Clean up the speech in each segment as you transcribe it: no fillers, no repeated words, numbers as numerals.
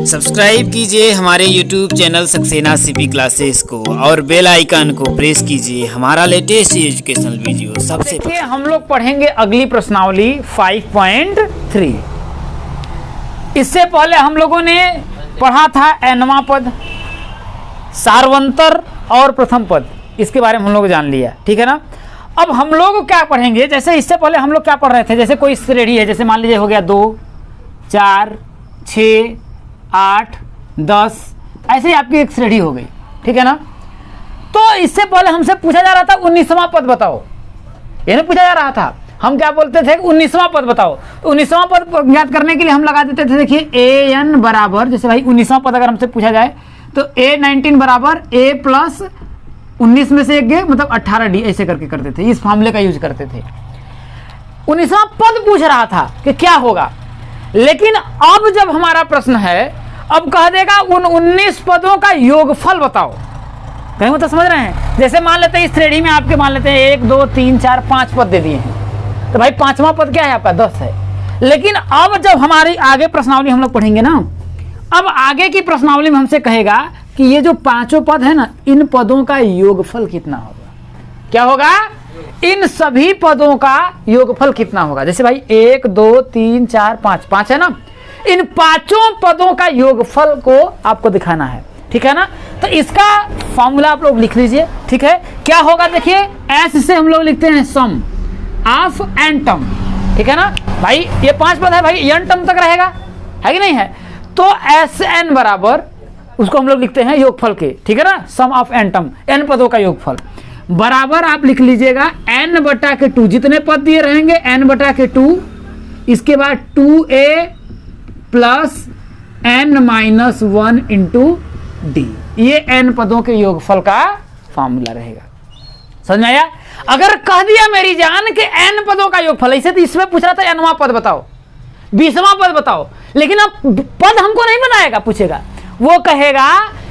Subscribe कीजिए हमारे YouTube channel Saxena CP classes को और बेल आइकन को प्रेस कीजिए हमारा लेटेस्ट एजुकेशनल वीडियो सबसे देखिए हम लोग पढ़ेंगे अगली प्रश्नावली 5.3। इससे पहले हम लोगों ने पढ़ा था एनवा पद, सार्वंतर और प्रथम पद, इसके बारे में हम लोग जान लिया, ठीक है ना। अब हम लोग क्या पढ़ेंगे, जैसे इससे पहले हम लोग क्या पढ़ रहे थे, जैसे कोई श्रेणी है, जैसे मान लीजिए हो गया 2, 4, 6, 8, 10, ऐसे ही आपकी एक श्रेणी हो गई, ठीक है ना। तो इससे पहले हमसे पूछा जा रहा था 19वां पद बताओ, ये नहीं पूछा जा रहा था, हम क्या बोलते थे 19वां पद बताओ। 19वां पद ज्ञात करने के लिए हम लगा देते थे, देखिए an बराबर, जैसे भाई 19वां पद अगर हमसे पूछा जाए तो a19 बराबर a प्लस 19 में से एक गए मतलब 18d, ऐसे करके करते थे, इस फार्मूले का यूज करते थे। 19वां पद पूछ रहा था कि क्या होगा, लेकिन अब जब हमारा प्रश्न है, अब कह देगा उन 19 पदों का योगफल बताओ। कहीं मतलब समझ रहे हैं, जैसे मान लेते हैं इस श्रेणी में आपके मान लेते हैं 1, 2, 3, 4, 5 पद दे दिए हैं, तो भाई 5वां पद क्या है आपका 10 है। लेकिन अब जब हमारी आगे प्रश्नावली हम लोग पढ़ेंगे ना, अब आगे की प्रश्नावली में हमसे कहेगा कि ये जो 5 पद है ना, इन पदों का योगफल कितना होगा। क्या होगा, इन सभी पदों का योगफल कितना होगा। जैसे भाई 1, 2, 3, 4, 5 है ना, इन 5 पदों का योगफल को आपको दिखाना है, ठीक है ना। तो इसका फॉर्मूला आप लोग लिख लीजिए, ठीक है। क्या होगा देखिए, एस से हम लोग लिखते हैं सम ऑफ एन टर्म, ठीक है ना। भाई ये 5 पद है, भाई एन टर्म तक रहेगा, है कि नहीं है। तो एस एन बराबर उसको हम लोग लिखते हैं योगफल के, ठीक है ना, सम ऑफ एन टर्म, एन पदों का योगफल बराबर आप लिख लीजिएगा n/2, जितने पद दिए रहेंगे n/2, इसके बाद 2a plus n-1 into D, ये n पदों के योगफल का फॉर्मूला रहेगा। समझ में आया। अगर कह दिया मेरी जान के n पदों का योगफल, ऐसे तो इसमें पूछ रहा था nवां पद बताओ, 20वां पद बताओ, लेकिन अब पद हमको नहीं बनाएगा, पूछेगा, वो कहेगा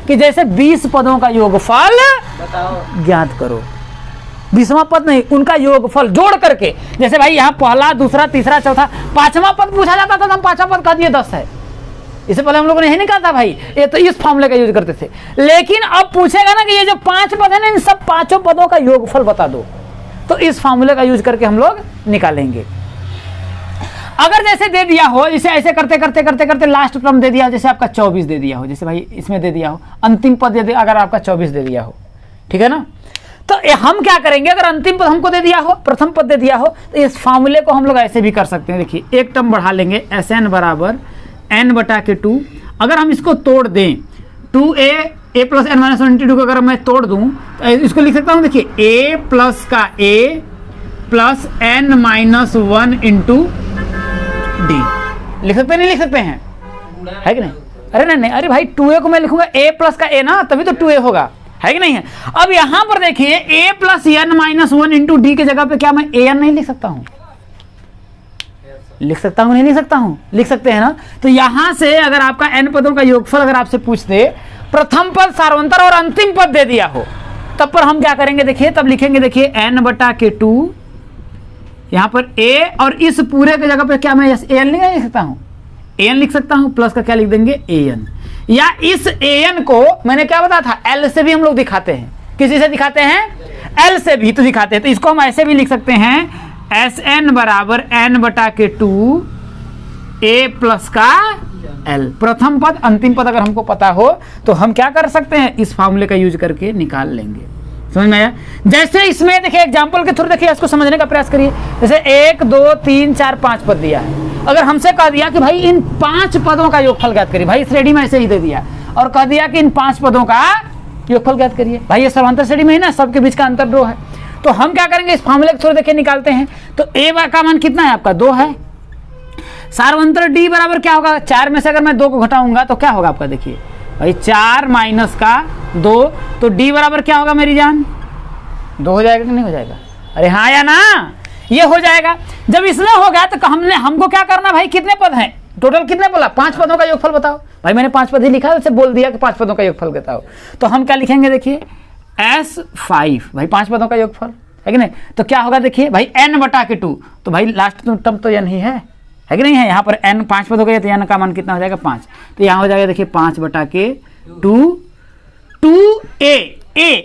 कि जैसे 20 पदों का योगफल बताओ, ज्ञात करो। 20वां पद नहीं, उनका योगफल जोड़ करके, जैसे भाई यहाँ पहला, दूसरा, तीसरा, चौथा, 5वां पद पूछा जाता था तो हम 5वां पद कह दिए 10 है। इससे पहले हम लोगों ने यही नहीं कहा था भाई, ये तो इस फॉर्मूले का यूज करते थे। लेकिन अब पूछेगा ना कि ये जो 5 पद है ना, इन सब 5 पदों का योगफल बता दो, तो इस फॉर्मूले का यूज करके हम लोग निकालेंगे। अगर जैसे दे दिया हो, जैसे ऐसे करते करते करते करते लास्ट टर्म दे दिया हो, जैसे आपका 24 दे दिया हो, जैसे भाई इसमें दे दिया हो, अंतिम पद दे दिया अगर आपका 24 दे दिया हो, ठीक है ना। तो हम क्या करेंगे, अगर अंतिम पद हमको दे दिया हो, प्रथम पद दे दिया हो, तो इस फॉर्मूले को हम लोग ऐसे भी कर सकते हैं। देखिए एक टर्म बढ़ा लेंगे, एस एन बराबर n/2। अगर हम इसको तोड़ दें, 2a प्लस n-1 को अगर मैं तोड़ दूं तो इसको लिख सकता हूं, देखिए a प्लस का a plus n-1 into D, लिख सकते नहीं लिख सकते हैं, है कि नहीं। अरे नहीं, अरे भाई 2a को मैं लिखूंगा a प्लस का a ना, तभी तो 2a होगा, है कि नहीं है। अब यहां पर देखिए a plus n-1 into D की जगह पे क्या मैं an नहीं लिख सकता हूं, लिख सकता हूं नहीं लिख सकता हूं, लिख सकते हैं ना। तो यहां से अगर आपका n पदों का योगफल अगर आपसे पूछ दे, प्रथम पद, सार्वंतर और अंतिम पद दे दिया हो, तब पर हम क्या करेंगे, देखिए तब लिखेंगे, देखिए n/2, यहां पर a, और इस पूरे की जगह पे क्या मैं an नहीं लिख सकता हूं, an लिख सकता हूं, प्लस का क्या लिख देंगे an, या इस an को मैंने क्या बताया था, l से भी हम लोग दिखाते हैं। किसी से दिखाते हैं, l से भी तो दिखाते हैं। तो इसको हम ऐसे भी लिख सकते हैं, Sn बराबर n/2 a प्लस का l, प्रथम पद अंतिम पद अगर हमको पता हो तो हम क्या कर सकते हैं, इस फॉर्मूले का यूज करके निकाल लेंगे। समझ में आया। जैसे इसमें देखिए एग्जांपल के थ्रू देखिए इसको समझने का प्रयास करिए। जैसे 1, 2, 3, 4, 5 पद दिया है, अगर हमसे कह दिया कि भाई इन 5 पदों का योगफल ज्ञात करिए, भाई श्रेणी में ऐसे ही दे दिया और कह दिया कि इन 5 पदों का योगफल ज्ञात करिए, भाई ये समांतर श्रेणी में है ना, सबके बीच का अंतर 2 है। तो हम क्या करेंगे, इस फॉर्मूले के थ्रू देखिए निकालते हैं। तो a का मान कितना है आपका, 2 है। सार्वंतर d बराबर क्या होगा, 4 में से अगर मैं 2 को घटाऊंगा तो क्या होगा आपका, देखिए भाई 4 माइनस का 2, तो d बराबर क्या होगा मेरी जान, 2 हो जाएगा कि नहीं हो जाएगा, अरे हाँ या ना, ये हो जाएगा। जब इसमें हो गया तो हमको क्या करना, भाई कितने पद हैं टोटल, कितने बोला, 5 पदों का योगफल बताओ। भाई मैंने 5 पद ही लिखा है, उसे बोल दिया कि 5 पदों का योगफल बताओ। तो हम क्या लिखेंगे, देखिए S5, भाई 5 पदों का योगफल, है कि नहीं। तो क्या होगा, देखिए भाई n/2, तो भाई लास्ट टर्म तो n ही है, है कि नहीं है। यहाँ पर n 5 पद हो गए तो n का मान कितना हो जाएगा 5, तो यहाँ हो जाएगा देखिए 5 बटा के 2a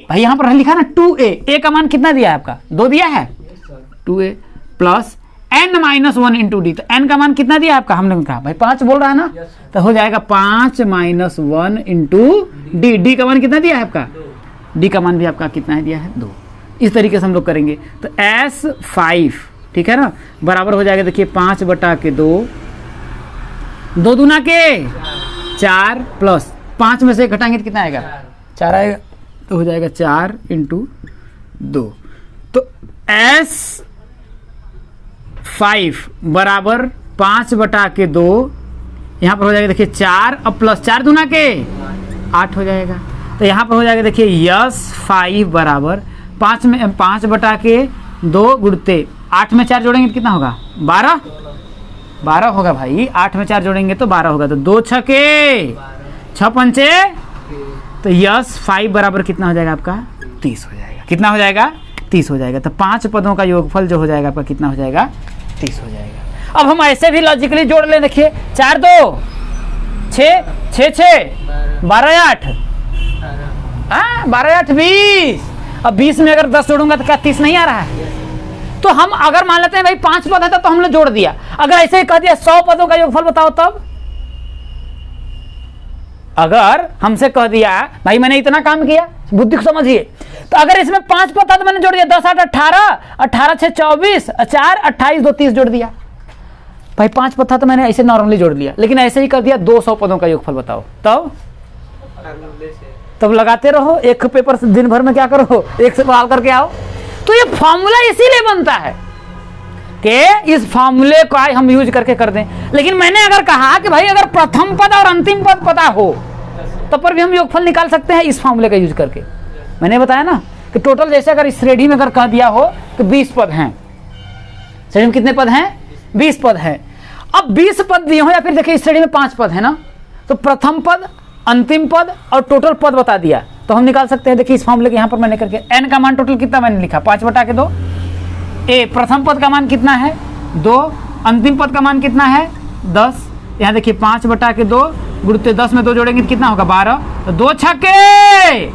भाई यहाँ पर लिखा ना 2a का मान कितना दिया है आपका 2 दिया है 2a plus n minus 1 into D, तो n का मान कितना दिया आपका हमने कहा भाई 5 बोल रहा है ना, तो हो जाएगा 5 माइनस 1 इंटू डी, डी का मान कितना दिया है आपका, डी का मान भी आपका कितना है दिया है 2। इस तरीके से हम लोग करेंगे तो S5 ठीक है ना बराबर हो जाएगा देखिए 5 बटा के 2, 2 दूना के 4 प्लस 5 में से घटाएंगे तो कितना आएगा 4 आएगा, तो हो जाएगा 4 इंटू 2, तो S5 बराबर 5 बटा के 2, यहाँ पर हो जाएगा देखिए 4 अब प्लस 4 दूना के 8 हो जाएगा, तो यहाँ पर हो जाएगा देखिए S5 बराबर 5 बटा के 2 गुणते 8 में 4 जोड़ेंगे तो कितना होगा 12 होगा भाई, 8 में 4 जोड़ेंगे तो 12 होगा, तो 2 छके 6 पंचे, तो S5 बराबर कितना हो जाएगा आपका 30 हो जाएगा, कितना हो जाएगा 30 हो जाएगा, तो 5 पदों का योगफल जो हो जाएगा आपका कितना हो जाएगा 30 हो जाएगा। अब हम ऐसे भी लॉजिकली जोड़ ले, देखिए 4 2 6 6 6 12 8 12 8 20, अब 20 में अगर 10 जोड़ूंगा तो क्या 30 नहीं आ रहा है, तो हम अगर मान लेते हैं भाई 5 पद है तो हमने जोड़ दिया, अगर ऐसे ही कह दिया 100 पदों का योगफल बताओ तब, अगर हमसे कह दिया भाई मैंने इतना काम किया बुद्धि को समझिए, तो अगर इसमें 5 पद था तो मैंने जोड़ दिया 10 8 18 18 6 24 4 28 2 30 जोड़ दिया, भाई 5 पद था तो मैंने ऐसे नॉर्मली जोड़ लिया, लेकिन ऐसे ही कर दिया 200 पदों का योगफल बताओ तब लगाते रहो, एक पेपर से दिन भर में क्या करो एक से सवाल करके आओ, तो ये फॉर्मूला इसीलिए बनता है कि इस फॉर्मूले को हम यूज करके कर दें। लेकिन मैंने अगर कहा कि भाई अगर प्रथम पद और अंतिम पद पता हो तब पर भी हम योगफल निकाल सकते हैं इस फॉर्मूले का यूज करके, मैंने बताया ना कि टोटल जैसे अगर इस श्रेणी में अगर कह दिया हो कि 20 पद हैं, श्रेणी में कितने पद हैं 20 पद हैं, अब 20 पद दिए हो या फिर देखिए इस श्रेणी में 5 पद है ना, तो प्रथम पद अंतिम पद और टोटल पद बता दिया तो हम निकाल सकते हैं। देखिए इस फॉर्मूले के यहाँ पर मैंने करके n का मान टोटल कितना मैंने लिखा 5 बटा के 2, a प्रथम पद का मान कितना है 2, अंतिम पद का मान कितना है 10, यहाँ देखिए 5 बटा के 2 गुणते 10 में 2 जोड़ेंगे तो कितना होगा 12, तो 2 छक्के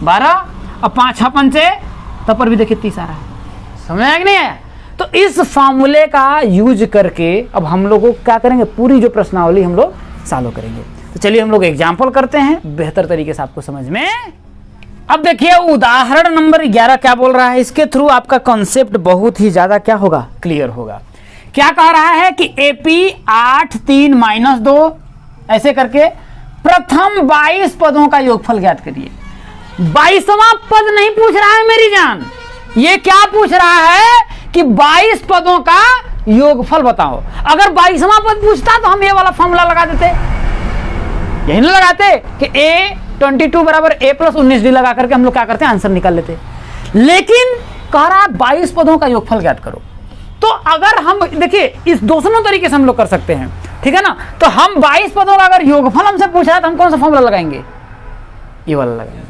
12 और 5 6 पंचे तब पर भी देखिए 30 आ रहा है, समझ आया कि नहीं है। तो इस फॉर्मूले का यूज करके अब हम लोगों को क्या करेंगे पूरी जो प्रश्नावली हम लोग सॉल्व करेंगे। तो चलिए हम लोग एग्जाम्पल करते हैं बेहतर तरीके से आपको समझ में। अब देखिए उदाहरण नंबर 11 क्या बोल रहा है, इसके थ्रू आपका कॉन्सेप्ट बहुत ही ज्यादा क्या होगा क्लियर होगा। क्या कह रहा है कि AP 8 3 माइनस 2 ऐसे करके प्रथम 22 पदों का योगफल ज्ञात करिए। 22वां पद नहीं पूछ रहा है मेरी जान, ये क्या पूछ रहा है कि 22 पदों का योगफल बताओ। अगर 22वां पद पूछता तो हम ये वाला फॉर्मूला लगा देते, यही ना लगाते कि A22 बराबर A प्लस 19D लगा करके हम लोग क्या करते हैं आंसर निकाल लेते। लेकिन कह रहा है 22 पदों का योगफल ज्ञात करो, तो अगर हम देखिए इस दोनों तरीके से हम लोग कर सकते हैं, ठीक है ना। तो हम 22 पदों का अगर योगफल हमसे पूछा है तो हम कौन सा फॉर्मूला लगाएंगे, ये वाला लगाएंगे,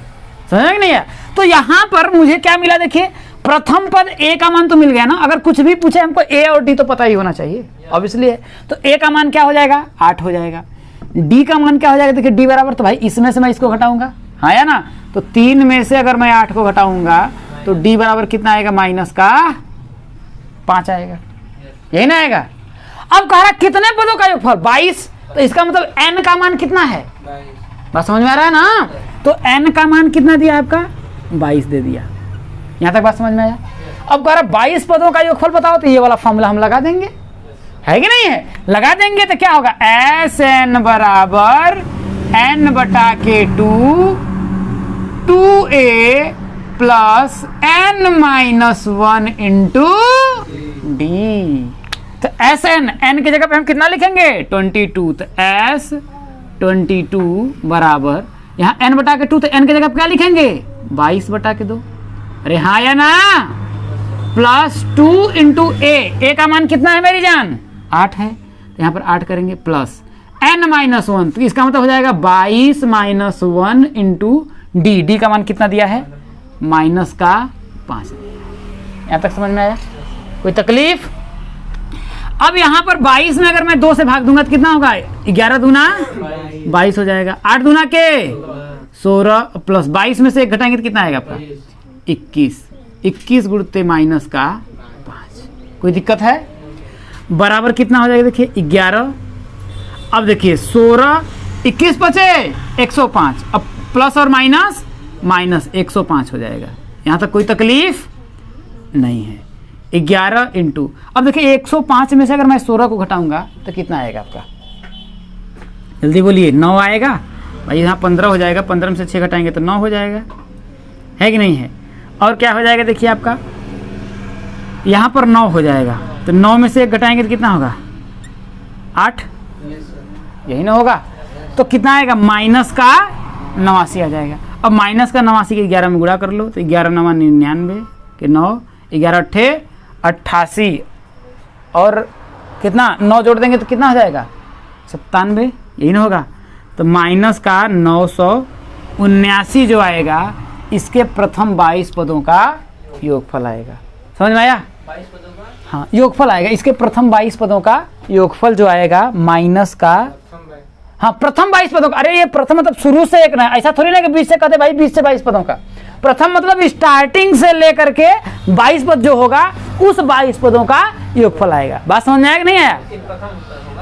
समझ में नहीं है। तो यहां पर मुझे क्या मिला, देखिए प्रथम पद A का मान तो मिल गया ना, अगर कुछ भी पूछे हमको A और D तो पता ही होना चाहिए ऑब्वियसली है, तो A का मान क्या हो जाएगा 8 हो जाएगा, D का मान क्या हो जाएगा, देखिए D बराबर तो भाई इसमें से मैं इसको घटाऊंगा, हाँ या ना, तो 3 में से अगर मैं 8 को घटाऊंगा तो D बराबर कितना आएगा माइनस का 5 आएगा, यही ना आएगा। अब कह रहा कितने पदों का योगफल 22, तो इसका मतलब n का मान कितना है, बात समझ में आ रहा है ना। तो n का मान कितना दिया आपका 22 दे दिया, यहां तक बात समझ में आया। अब कह रहा 22 पदों का योगफल बताओ, तो ये वाला फॉर्मूला हम लगा देंगे, है कि नहीं है, लगा देंगे तो क्या होगा Sn बराबर n बटा के 2a plus n minus 1 into d। तो Sn n की जगह पे हम कितना लिखेंगे 22, तो S22 बराबर यहाँ n बटा के 2, तो n की जगह पे क्या लिखेंगे 22 बटा के 2, अरे हाँ या ना, प्लस 2 इंटू a का मान कितना है मेरी जान 8 है, तो यहाँ पर 8 करेंगे प्लस n माइनस 1, तो इसका मतलब हो जाएगा 22 माइनस 1 इंटू d का मान कितना दिया है माइनस का 5। यहाँ तक समझ में आया, कोई तकलीफ। अब यहाँ पर 22 में अगर मैं 2 से भाग दूंगा तो कितना होगा? 11 दूना 22 हो जाएगा। 8 दूना के 16 प्लस 22 में से 1 घटाएंगे तो कितना आएगा आपका? 21। 21 गुणते माइनस का 5। कोई दिक्कत है? बराबर कितना हो जाएगा? देखिए 11। अब देखिए 16 21 बचे 105। अब प्लस और माइनस माइनस 105 हो जाएगा। यहाँ तक कोई तकलीफ नहीं है। 11 इंटू, अब देखिए 105 में से अगर मैं 16 को घटाऊंगा तो कितना आएगा आपका? जल्दी बोलिए। 9 आएगा भाई। यहाँ 15 हो जाएगा। 15 में से 6 घटाएंगे तो 9 हो जाएगा, है कि नहीं है? और क्या हो जाएगा? देखिए आपका यहाँ पर 9 हो जाएगा, तो 9 में से 1 घटाएंगे तो कितना होगा? 8। यही ना होगा? तो कितना आएगा? माइनस का 89 आ जाएगा। अब माइनस का 89 के 11 में गुणा कर लो तो 11 9 99 के 9, 11 8 88 और कितना 9 जोड़ देंगे तो कितना हो जाएगा? 97। यही ना होगा? तो माइनस का 979 जो आएगा इसके प्रथम 22 पदों का योगफल आएगा। समझ में आया? हाँ, योगफल आएगा। इसके प्रथम 22 पदों का योगफल जो आएगा माइनस का, हाँ प्रथम 22 पदों का। अरे ये प्रथम मतलब शुरू से एक ना, ऐसा थोड़ी ना कि 20 से कहते भाई 20 से 22 पदों का। प्रथम मतलब स्टार्टिंग से लेकर के 22 पद जो होगा उस 22 पदों का योगफल आएगा। बात समझ में आया कि नहीं आया?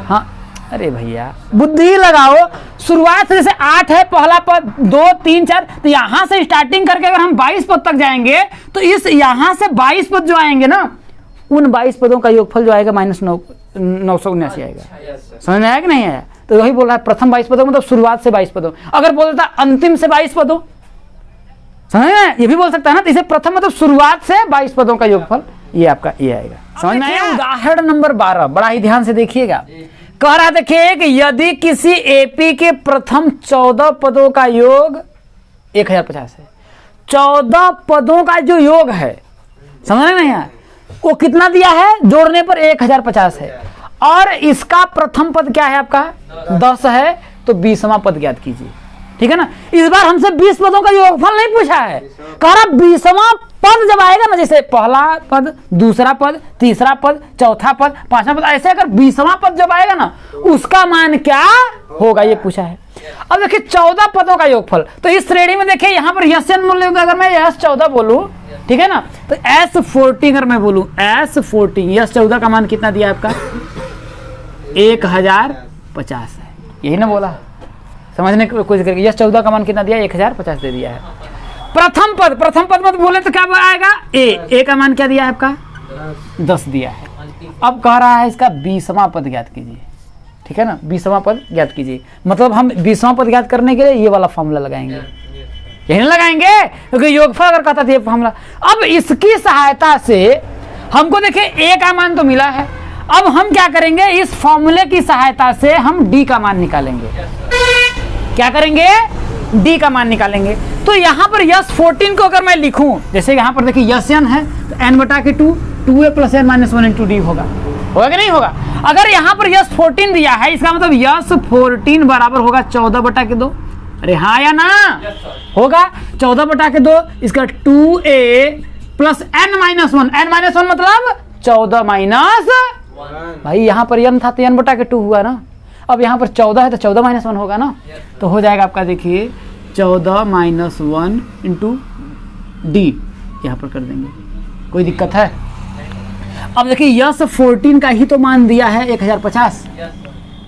हाँ, अरे भैया बुद्धि लगाओ। शुरुआत से जैसे 8 है पहला पद, 2 3 4, तो यहां से स्टार्टिंग करके अगर हम 22 पद तक जाएंगे तो इस यहां से 22 पद जो आएंगे ना, उन 22 पदों का योगफल जो आएगा -979 आएगा। समझ में आया कि नहीं आया? तो वही बोल रहा है प्रथम 22 पदों मतलब शुरुआत से 22 पदों। अगर बोल देता अंतिम से 22 पदों, समझ में? ये भी बोल सकता है ना। तो इसे प्रथम मतलब शुरुआत से 22 पदों का योगफल ये आपका ये आएगा। समझ में आया? उदाहरण नंबर 12 बड़ा ही ध्यान से देखिएगा। कह रहा देखिए कि यदि किसी एपी के प्रथम 14 पदों का योग 1050 है। 14 पदों का जो योग है, समझ में नहीं आया? वो कितना दिया है? जोड़ने पर 1050 है। और इसका प्रथम पद क्या है आपका? 10 है। तो 20वां पद ज्ञात कीजिए। ठीक है ना? इस बार हमसे 20 पदों का योगफल नहीं पूछा है। कह रहा 20वां पद जब आएगा ना, जैसे पहला पद, दूसरा पद, तीसरा पद, चौथा पद, पांचवा पद, ऐसे अगर 20वां पद जब आएगा ना उसका मान क्या होगा ये पूछा है। अब देखिए 14 पदों का योगफल, तो इस श्रेणी में देखिए यहाँ पर यशन मूल्य अगर मैं S14 बोलूं, ठीक है ना, तो S14 अगर मैं बोलूं S14, S14 का मान कितना दिया आपका? 1050 है। यही ना बोला? समझने की कोशिश करेंगे। S14 का मान कितना दिया? 1050 दे दिया है। प्रथम पद मत बोले तो क्या आएगा? ए का मान क्या दिया है आपका? 10 दिया है। अब कह रहा है इसका 20वां पद ज्ञात कीजिए। ठीक है ना? 20वां पद ज्ञात कीजिए, मतलब हम 20वां पद ज्ञात करने के लिए ये वाला फॉर्मूला लगाएंगे। यही ना लगाएंगे क्योंकि योगफल अगर कहता था ये फॉर्मूला। अब इसकी सहायता से हमको देखिए ए का मान तो मिला है। अब हम क्या करेंगे? इस फॉर्मूले की सहायता से हम डी का मान निकालेंगे। क्या करेंगे? डी का मान निकालेंगे। तो यहाँ पर S14 को अगर मैं लिखूं, जैसे यहाँ पर देखिए Sn है तो n/2 2a + n - 1 × d होगा कि नहीं होगा? अगर यहाँ पर S14 दिया है इसका मतलब S14 बराबर होगा 14/2। अरे हाँ या ना? होगा 14/2। इसका 2a + n - 1, n - 1 मतलब 14 माइनस, भाई यहाँ पर n था तो n/2 हुआ ना। अब यहाँ पर 14 है तो 14 - 1 होगा ना। तो हो जाएगा आपका देखिए 14 - 1 × d, यहाँ पर कर देंगे। कोई दिक्कत है? अब देखिए S14 का ही तो मान दिया है 1050,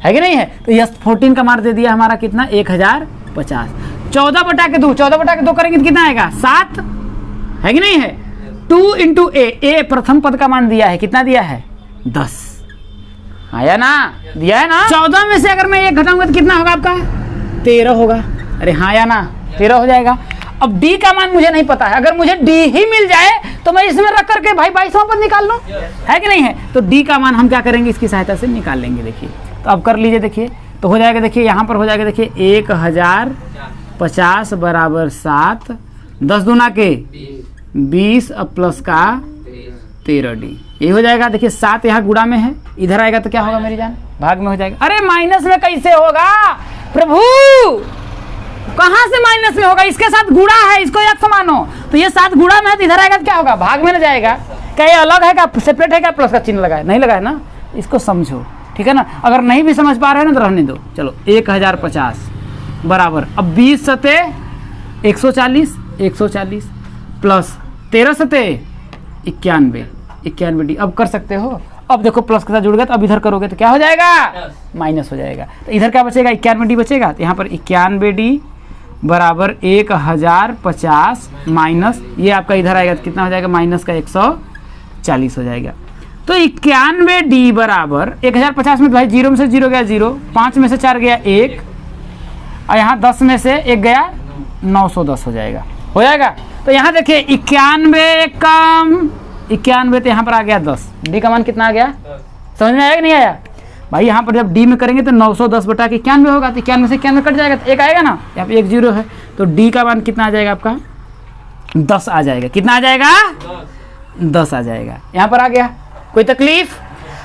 है कि नहीं है? तो S14 का मान दे दिया हमारा कितना? 1050। 14/2, 14/2 करेंगे तो कितना आएगा? 7, है कि नहीं है? 2 × a प्रथम पद का मान दिया है, कितना दिया है? 10। आया ना? दिया है ना? 14 में से अगर मैं 1 घटाऊंगा तो कितना होगा आपका? 13 होगा। अरे हाँ या ना? 13 हो जाएगा। अब डी का मान मुझे नहीं पता है। अगर मुझे डी ही मिल जाए तो मैं इसमें रख करके भाई 22वां पद निकाल लूं, है कि नहीं है? तो डी का मान हम क्या करेंगे? इसकी सहायता से निकाल लेंगे। देखिए तो अब कर लीजिए। देखिए तो हो जाएगा, देखिए यहाँ पर हो जाएगा, देखिए 1050 बराबर 7, 10 दूना के 20 अब प्लस का 13d, यही हो जाएगा। देखिए 7 यहाँ गुणा में है, इधर आएगा तो क्या होगा मेरी जान? भाग में हो जाएगा। अरे माइनस में कैसे होगा प्रभु? कहाँ से माइनस में होगा? इसके साथ गुणा है, इसको एक मानो। तो ये 7 गुणा में है तो इधर आएगा तो क्या होगा? भाग में ना जाएगा। क्या ये अलग है क्या? सेपरेट है क्या? प्लस का चिन्ह लगा है? नहीं लगा है ना? इसको समझो, ठीक है ना। अगर नहीं भी समझ पा रहे हैं ना तो रहने दो। चलो 1050 बराबर, अब 20 सते 140 प्लस 13 सते 91 डी। अब कर सकते हो। अब देखो प्लस के साथ जुड़ गया तो अब इधर करोगे तो क्या हो जाएगा, माइनस हो जाएगा। तो इधर क्या बचेगा, 91 डी बचेगा। तो यहाँ पर 91 डी बराबर 1050 माइनस ये आपका इधर आएगा तो कितना हो जाएगा, माइनस का 140 हो जाएगा। तो 91 डी बराबर 1050 में भाई 0 में से 0 गया 0, 5 में से 4 गया 1, और यहाँ 10 में से 1 गया 910 हो जाएगा। तो यहाँ देखिए 91 कम 91 तो यहाँ पर आ गया 10, डी का मान कितना आ गया, समझ में आया कि नहीं आया भाई। यहाँ पर जब डी में करेंगे तो 910 बटा के 91 होगा, तो 91 से 91 कट जाएगा तो 1 आएगा ना, यहाँ पे 1 0 है। तो डी का मान कितना आ जाएगा आपका, 10 आ जाएगा। कितना आ जाएगा, 10 आ जाएगा। यहाँ पर आ गया, कोई तकलीफ।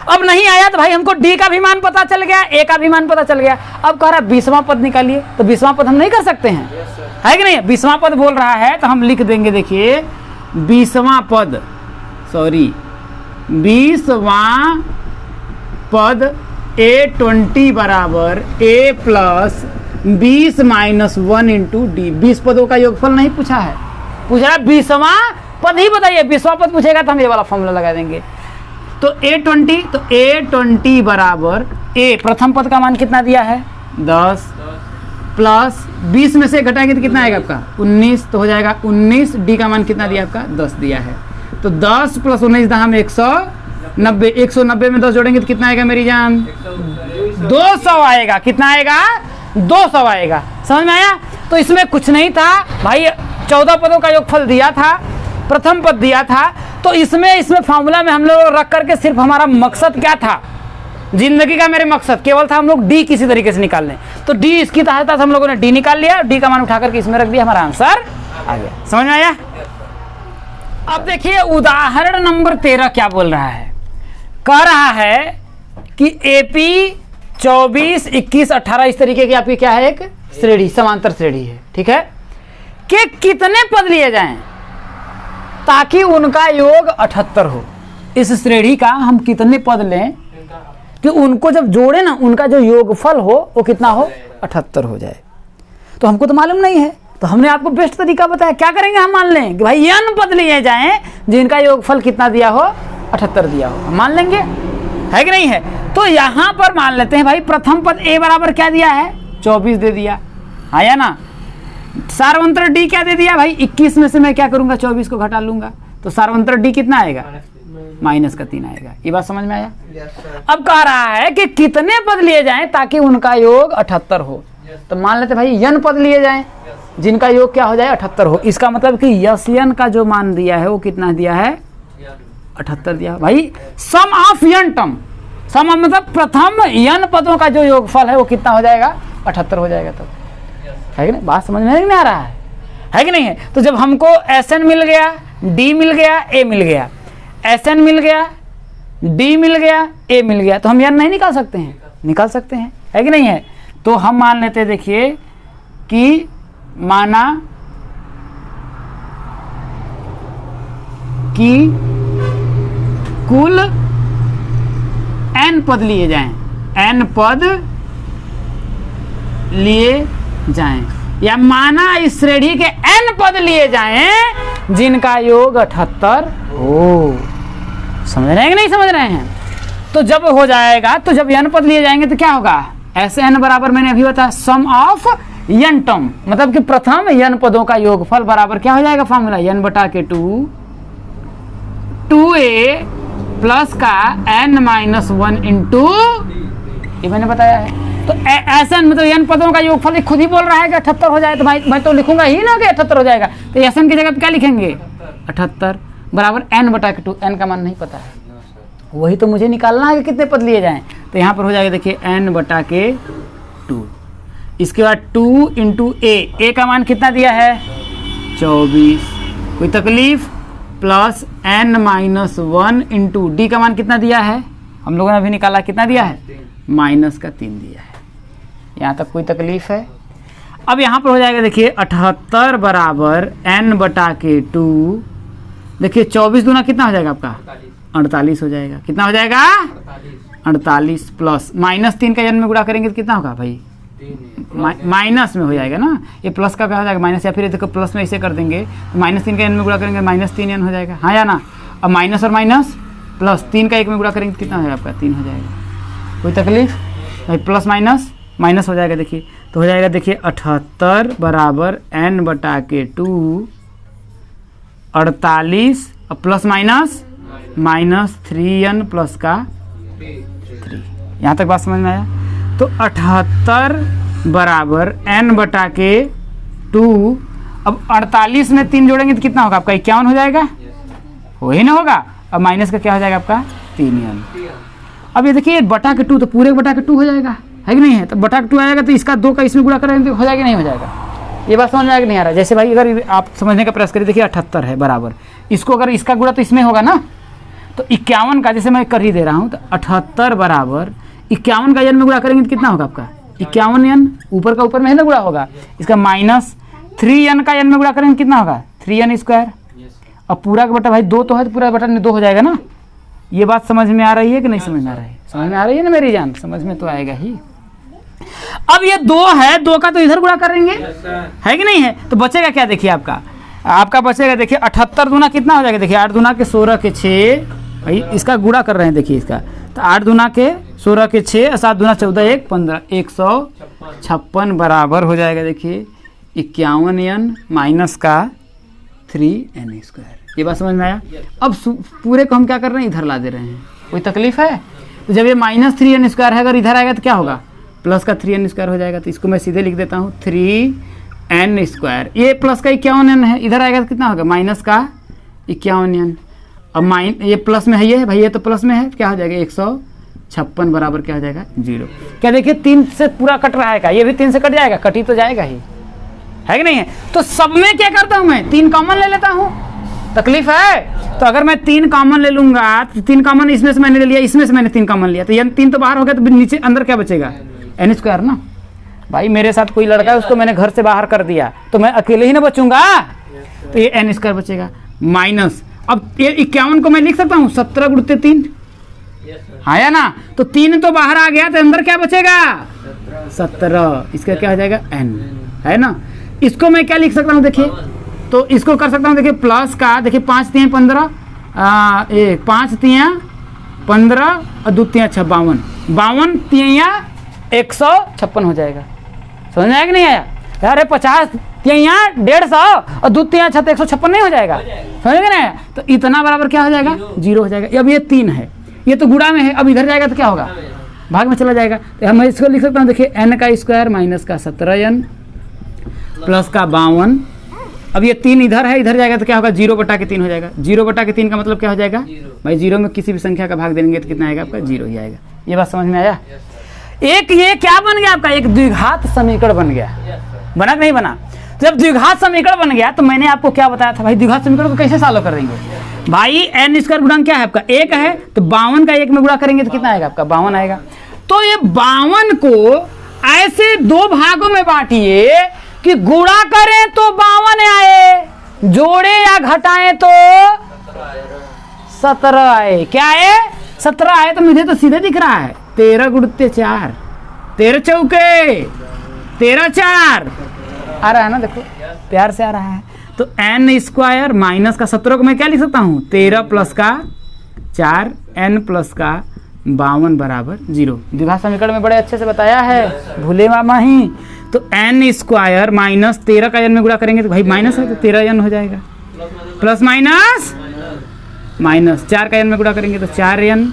अब नहीं आया तो भाई हमको डी का भी मान पता चल गया, ए का भी मान पता चल गया। अब कह रहा है 20वां पद निकालिए, तो 20वां पद हम नहीं कर सकते हैं, है कि नहीं। 20वां पद बोल रहा है तो हम लिख देंगे, देखिए 20वां पद, सॉरी 20वां पद A20 बराबर A plus 20 minus 1 into D. 20 पदों का योगफल नहीं पूछा है, पूछ रहा है 20वां पद ही बताइए। 20वां पद पूछेगा तो हम ये वाला फॉर्मूला लगा देंगे। तो A20 बराबर A प्रथम पद का मान कितना दिया है, 10 प्लस 20 में से घटाएंगे तो कितना आएगा आपका 19, तो हो जाएगा 19। डी का मान कितना दिया आपका, 10 दिया है। तो 10 प्लस 19 दाम 190, 190 में 10 जोड़ेंगे तो कितना आएगा मेरी जान, 200 आएगा। कितना आएगा, 200 आएगा। समझ में आया। तो इसमें कुछ नहीं था भाई, 14 पदों का योगफल दिया था, प्रथम पद दिया था। तो इसमें फार्मूला में हम लोग रख करके सिर्फ हमारा मकसद क्या था, जिंदगी का मेरे मकसद केवल था हम लोग डी किसी तरीके से निकाल लें। तो डी इसकी सहायता से हम लोगों ने डी निकाल लिया, डी का मान उठा करके इसमें रख दिया, हमारा आंसर आ गया। समझ में आया। अब देखिए उदाहरण नंबर 13 क्या बोल रहा है, कह रहा है कि एपी 24, 21, 18 इस तरीके की आपकी क्या है, एक श्रेणी, समांतर श्रेणी है, ठीक है। कि कितने पद लिए जाएं ताकि उनका योग 78 हो। इस श्रेणी का हम कितने पद लें कि उनको जब जोड़े ना उनका जो योगफल हो वो कितना हो, 78 हो जाए। तो हमको तो मालूम नहीं है, तो हमने आपको बेस्ट तरीका बताया। क्या करेंगे, हम मान लें कि भाई n पद लिए जाएं जिनका योगफल कितना दिया हो, 78 दिया हो, हम मान लेंगे, है कि नहीं है। तो यहां पर मान लेते हैं भाई प्रथम पद a बराबर क्या दिया है, 24 दे दिया, हाँ या ना। सार्वंतर डी क्या दे दिया भाई, 21 में से मैं क्या करूंगा, 24 को घटा लूंगा, तो सार्वंतर डी कितना आएगा, माइनस का 3 आएगा। ये बात समझ में आया। अब कह रहा है कि कितने पद लिए जाएं ताकि उनका योग 78 हो। तो मान लेते भाई n पद लिए जाएं जिनका योग क्या हो जाए, 78 हो। इसका मतलब कि यस n का जो मान दिया है वो कितना दिया है, 78 दिया भाई। सम ऑफ n टर्म, सम मतलब प्रथम n पदों का जो योगफल है वो कितना हो जाएगा, 78 हो जाएगा। तो है कि नहीं, बात समझ में नहीं आ रहा है कि नहीं है। तो जब हमको Sn मिल गया, D मिल गया, A मिल गया, Sn मिल गया, D मिल गया, A मिल गया, तो हम n नहीं निकाल सकते हैं, निकाल सकते हैं, है कि नहीं है। तो हम मान लेते हैं, देखिए कि माना कि कुल n पद लिए जाएं, n पद लिए जाएं, या माना इस श्रेणी के n पद लिए जाएं जिनका योग 78 हो। समझ रहे हैं कि नहीं समझ रहे हैं। तो जब हो जाएगा, तो जब n पद लिए जाएंगे तो क्या होगा, ऐसे n बराबर मैंने अभी बताया सम ऑफ n टर्म, मतलब कि प्रथम n पदों का योगफल बराबर क्या हो जाएगा, फॉर्मूला n बटा के 2a प्लस का n माइनस 1 इंटू, ये मैंने बताया है। तो ऐसा मतलब n पदों का योगफल खुद ही बोल रहा है कि 78 हो जाए, तो भाई मैं तो लिखूंगा ही ना कि 78 हो जाएगा। तो एन की जगह पे क्या लिखेंगे, 78 बराबर n बटा के 2, n का मान नहीं पता है, वही तो मुझे निकालना है कि कितने पद लिए जाएं। तो यहाँ पर हो जाएगा, देखिए n बटा के 2, इसके बाद 2 इंटू a का मान कितना दिया है, 24, कोई तकलीफ, plus n minus 1 into D का मान कितना दिया है, हम लोगों ने अभी निकाला, कितना दिया है, माइनस का 3 दिया है। यहाँ तक कोई तकलीफ है। अब यहाँ पर हो जाएगा, देखिए 78 बराबर n बटा के 2, देखिए 24 दूना कितना हो जाएगा आपका, 48 हो जाएगा। कितना हो जाएगा, 48 प्लस -3 का n में गुणा करेंगे तो कितना होगा भाई? माइनस में हो जाएगा ना, ये प्लस का क्या हो जाएगा माइनस, या फिर देखो प्लस में ऐसे कर देंगे तो -3 का n में गुणा करेंगे -3n हो जाएगा, हाँ या ना। अब माइनस और माइनस प्लस 3 का 1 में गुणा करेंगे तो कितना हो जाएगा आपका? 3 हो जाएगा। कोई तकलीफ भाई? प्लस माइनस माइनस हो जाएगा, देखिए तो हो जाएगा, देखिए 78 बराबर n/2 48 और प्लस माइनस -3n प्लस का 3। यहाँ तक बात समझ में आया? तो 78 बराबर n/2, अब 48 में 3 जोड़ेंगे तो कितना होगा आपका? 51 हो जाएगा, हो ही ना होगा। अब माइनस का क्या हो जाएगा आपका? 3n। अब ये देखिए बटा के 2 तो पूरे बटा के 2 हो जाएगा, है कि नहीं है? तो बटा के 2 आएगा तो इसका 2 का इसमें गुणा करेंगे तो हो जाएगा नहीं हो जाएगा? ये बात समझ में आएगा नहीं आ रहा? जैसे भाई अगर आप समझने का प्रयास करिए, देखिए 78 है बराबर, इसको अगर इसका गुणा तो इसमें होगा ना, तो 51 का जैसे मैं कर ही दे रहा हूँ, तो 78 बराबर 51 का n में गुणा करेंगे तो कितना होगा आपका? 51n, ऊपर का ऊपर में है ना गुणा होगा, इसका -3n का n में गुणा करेंगे कितना होगा? 3n²। अब पूरा का बटा भाई 2 तो है, तो पूरा बटा 2 हो जाएगा ना। ये बात समझ में आ रही है कि नहीं समझ में आ रही है? समझ में आ रही है ना मेरी जान? समझ में तो आएगा ही। अब ये 2 है, 2 का तो इधर गुणा करेंगे, है कि नहीं है? तो बचेगा क्या? देखिए आपका बचेगा, देखिए 78 दूना कितना हो जाएगा? देखिए 8 दूना के 16 के 6, भाई इसका गुणा कर रहे हैं, देखिए इसका, तो 8 दूना के 16 के 6 और 7 दूना 14 1 15 156 बराबर हो जाएगा, देखिए 51n माइनस का 3n²। ये बात समझ में आया? अब पूरे को हम क्या कर रहे हैं? इधर ला दे रहे हैं। कोई तकलीफ है? तो जब ये -3n² है, अगर इधर आएगा तो क्या होगा? प्लस का 3n² हो जाएगा। तो इसको मैं सीधे लिख देता हूँ 3n²। ये प्लस का 51n है, इधर आएगा तो कितना होगा? माइनस का 51n। अब ये प्लस में है, ये भाई ये तो प्लस में है, क्या हो जाएगा? 156 बराबर क्या हो जाएगा? 0। क्या देखिए 3 से पूरा कट रहा है का? ये भी 3 से कट जाएगा, कट ही तो जाएगा ही, है कि नहीं है? तो सब में क्या करता हूँ मैं? 3 कॉमन ले लेता हूँ। तकलीफ है? तो अगर मैं 3 कॉमन ले लूंगा, तो 3 कॉमन इसमें से मैंने ले लिया, इसमें से मैंने 3 कॉमन लिया, तो ये 3 तो बाहर हो गया, तो नीचे अंदर क्या बचेगा? n² ना। भाई मेरे साथ कोई लड़का है, उसको मैंने घर से बाहर कर दिया, तो मैं अकेले ही ना बचूंगा, तो ये n² बचेगा माइनस। अब ये 51 को मैं लिख सकता हूँ 17 × 3, हाँ या ना? तो 3 तो बाहर आ गया, तो अंदर क्या बचेगा? 17। इसका क्या हो जाएगा? n, है ना? इसको मैं क्या लिख सकता हूँ? देखिए तो इसको कर सकता हूँ, देखिए प्लस का, देखिए 5 × 3 = 15, 5 × 3 = 15 और 2 × 3 = 52, 52 × 3 = 156 हो जाएगा। समझ में आया कि नहीं आया? अरे 50 × 3 = 150 और 2 × 3 = 156 नहीं हो जाएगा? समझ में नहीं आया? तो इतना बराबर क्या हो जाएगा? 0 हो जाएगा। अब ये 3 है, ये तो गुणा में है, अब इधर जाएगा तो क्या होगा? भाग में चला जाएगा। तो हम इसको लिख सकता हूँ, देखिए n² माइनस का 17n प्लस का 52। अब ये 3 इधर है, इधर जाएगा तो क्या होगा? 0/3 हो जाएगा। 0/3 का मतलब क्या हो जाएगा? भाई 0 में किसी भी संख्या का भाग देंगे तो कितना आएगा आपका? 0 ही आएगा। ये बात समझ में आया? एक ये क्या बन गया आपका? एक द्विघात समीकरण बन गया। बना कि नहीं बना? तो जब द्विघात समीकरण बन गया, तो मैंने आपको क्या बताया था भाई? द्विघात समीकरण को कैसे सॉल्व करेंगे? भाई n² गुणन क्या है आपका? 1 है, तो 52 का 1 में गुणा करेंगे तो कितना आएगा आपका? 52 आएगा। तो ये 52 को ऐसे 2 भागों में बांटिए कि गुणा करें तो 52 आए, जोड़े या घटाएं तो 17 आए। क्या है? 17 आए। तो मुझे तो सीधे दिख रहा है 13 × 4, 13 चौके 13 4 आ रहा है ना? देखो प्यार से आ रहा है। तो n² माइनस का 17 को मैं क्या लिख सकता हूँ? 13 प्लस का 4 n प्लस का 52 बराबर 0। द्विघात समीकरण में बड़े अच्छे से बताया है, भूले मामा ही। तो n² माइनस 13 का n में गुणा करेंगे तो भाई माइनस है, तो 13n हो जाएगा, प्लस माइनस माइनस 4 का n में गुणा करेंगे तो 4n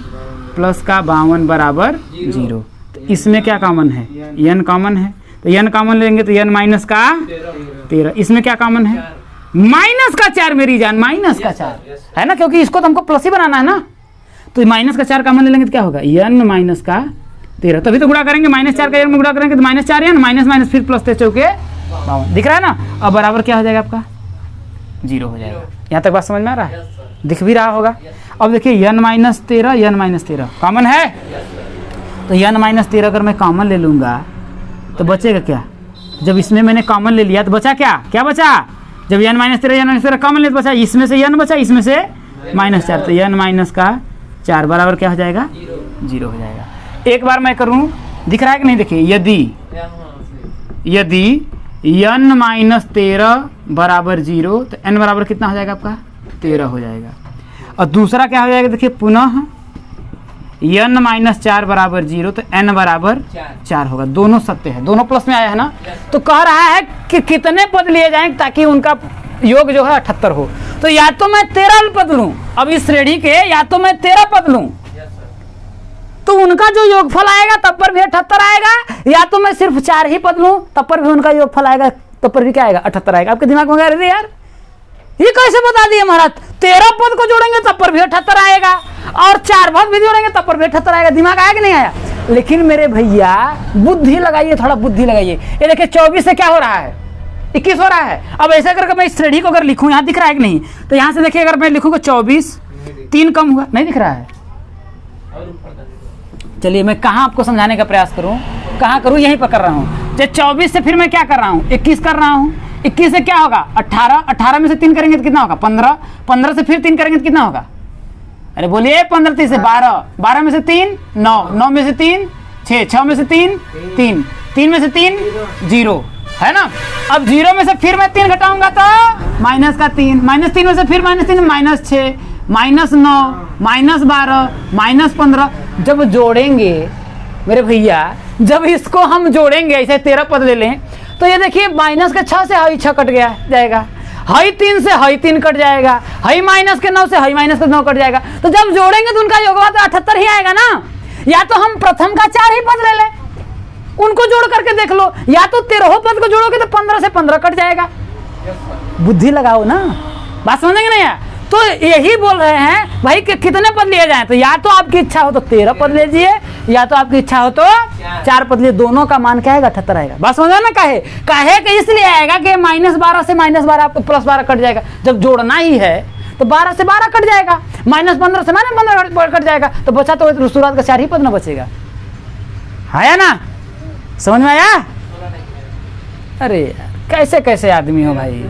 प्लस का 52 बराबर 0। तो इसमें क्या कॉमन है? n कॉमन है, तो n कॉमन लेंगे तो n माइनस का 13। इसमें क्या कॉमन है? माइनस का 4 मेरी जान, माइनस का 4 है ना, क्योंकि इसको तो हमको प्लस ही बनाना है ना। तो माइनस का 4 कॉमन ले लेंगे तो क्या होगा? n माइनस का 13। तभी तो गुणा करेंगे, -4 का n में गुणा करेंगे तो -4n माइनस माइनस फिर प्लस 3 चौके 52। दिख रहा है ना? अब बराबर क्या हो जाएगा आपका? 0 हो जाएगा। यहाँ तक बात समझ में आ रहा है? दिख भी रहा होगा। अब देखिए n माइनस 13 कॉमन है, तो n माइनस 13 अगर मैं कॉमन ले लूँगा तो बचेगा क्या? जब इसमें मैंने कॉमन ले लिया तो बचा क्या? क्या बचा? जब n माइनस 13 कॉमन ले तो बचा, इसमें से n बचा, इसमें से -4, तो n माइनस का 4 बराबर क्या हो जाएगा? 0 हो जाएगा। एक बार मैं करूं, दिख रहा है कि नहीं? देखिए, यदि n माइनस 13 बराबर 0 तो n बराबर कितना हो जाएगा आपका? 13 हो जाएगा। और दूसरा क्या हो जाएगा? देखिए, पुनः n माइनस 4 बराबर 0 तो n बराबर 4 होगा। दोनों सत्य है, दोनों प्लस में आया है ना। तो कह रहा है कि कितने पद लिए जाएं ताकि उनका योग जो है 78 हो। तो या तो मैं 13 पद लूं, अब इस श्रेणी के या तो मैं 13 पद लूं तो उनका जो योगफल आएगा तब पर भी 78 आएगा, या तो मैं सिर्फ 4 ही पद लूं तब पर भी उनका योगफल आएगा, तब पर भी क्या आएगा? 78 आएगा। आपके दिमाग में अरे यार ये कैसे बता दिए महाराज? 13 पद को जोड़ेंगे तब पर भी 78 आएगा और 4 पद भी जोड़ेंगे तब पर भी 78 आएगा। दिमाग आया कि नहीं आया? लेकिन मेरे भैया बुद्धि लगाइए, थोड़ा बुद्धि लगाइए। ये देखिए 24 से क्या हो रहा है? 21 हो रहा है। अब ऐसा करके मैं इस श्रेणी को अगर लिखूं, यहाँ दिख रहा है कि नहीं? तो यहाँ से देखिए, अगर मैं लिखूंगा 24, 3 कम हुआ, नहीं दिख रहा है? चलिए मैं कहाँ आपको समझाने का प्रयास करूं, कहाँ करूं? यहीं पर कर रहा हूं। जब 24 से फिर मैं क्या कर रहा हूं? 21 कर रहा हूं। 21 से क्या होगा? 18, 18 में से 3 करेंगे तो कितना होगा? 15, 15 से फिर 3 करेंगे तो कितना होगा? अरे बोलिए, 15 3 से 12, 12 में से 3 9, 9 में से 3 6, 6 में से 3 3, 3 में से 3 0 है ना। अब 0 में से फिर मैं 3 घटाऊंगा तो माइनस का 3, माइनस 3 में से फिर minus 3 minus 6, minus 9, minus 12, minus 15। जब जोड़ेंगे मेरे भैया, जब इसको हम जोड़ेंगे, ऐसे 13 पद ले लें तो ये देखिए माइनस के 6 से हाई 6 कट गया जाएगा, हाई 3 से हाई 3 कट जाएगा, हाई माइनस के 9 से हाई माइनस के 9 कट जाएगा। तो जब जोड़ेंगे तो उनका योगफल तो 78 ही आएगा ना। या तो हम प्रथम का 4 ही पद ले लें, उनको जोड़ करके देख लो, या तो 13 पद को जोड़ोगे तो 15 से 15 कट जाएगा। बुद्धि लगाओ ना, बात समझेंगे नहीं यार? तो यही बोल रहे हैं भाई कि कितने पद लिए जाएं, तो या तो आपकी इच्छा हो तो 13 पद ले लीजिए, या तो आपकी इच्छा हो तो 4 पद लिए। दोनों का मान क्या आएगा? 78 आएगा। बस समझो ना। काहे कि इसलिए आएगा कि -12 से -12 आपको +12 कट जाएगा। जब जोड़ना ही है तो 12 से 12 कट जाएगा, -15 से -15 कट जाएगा, तो बचा तो शुरुआत का 4 ही पद ना बचेगा। आया ना? समझ में आया? अरे यार कैसे कैसे आदमी हो भाई,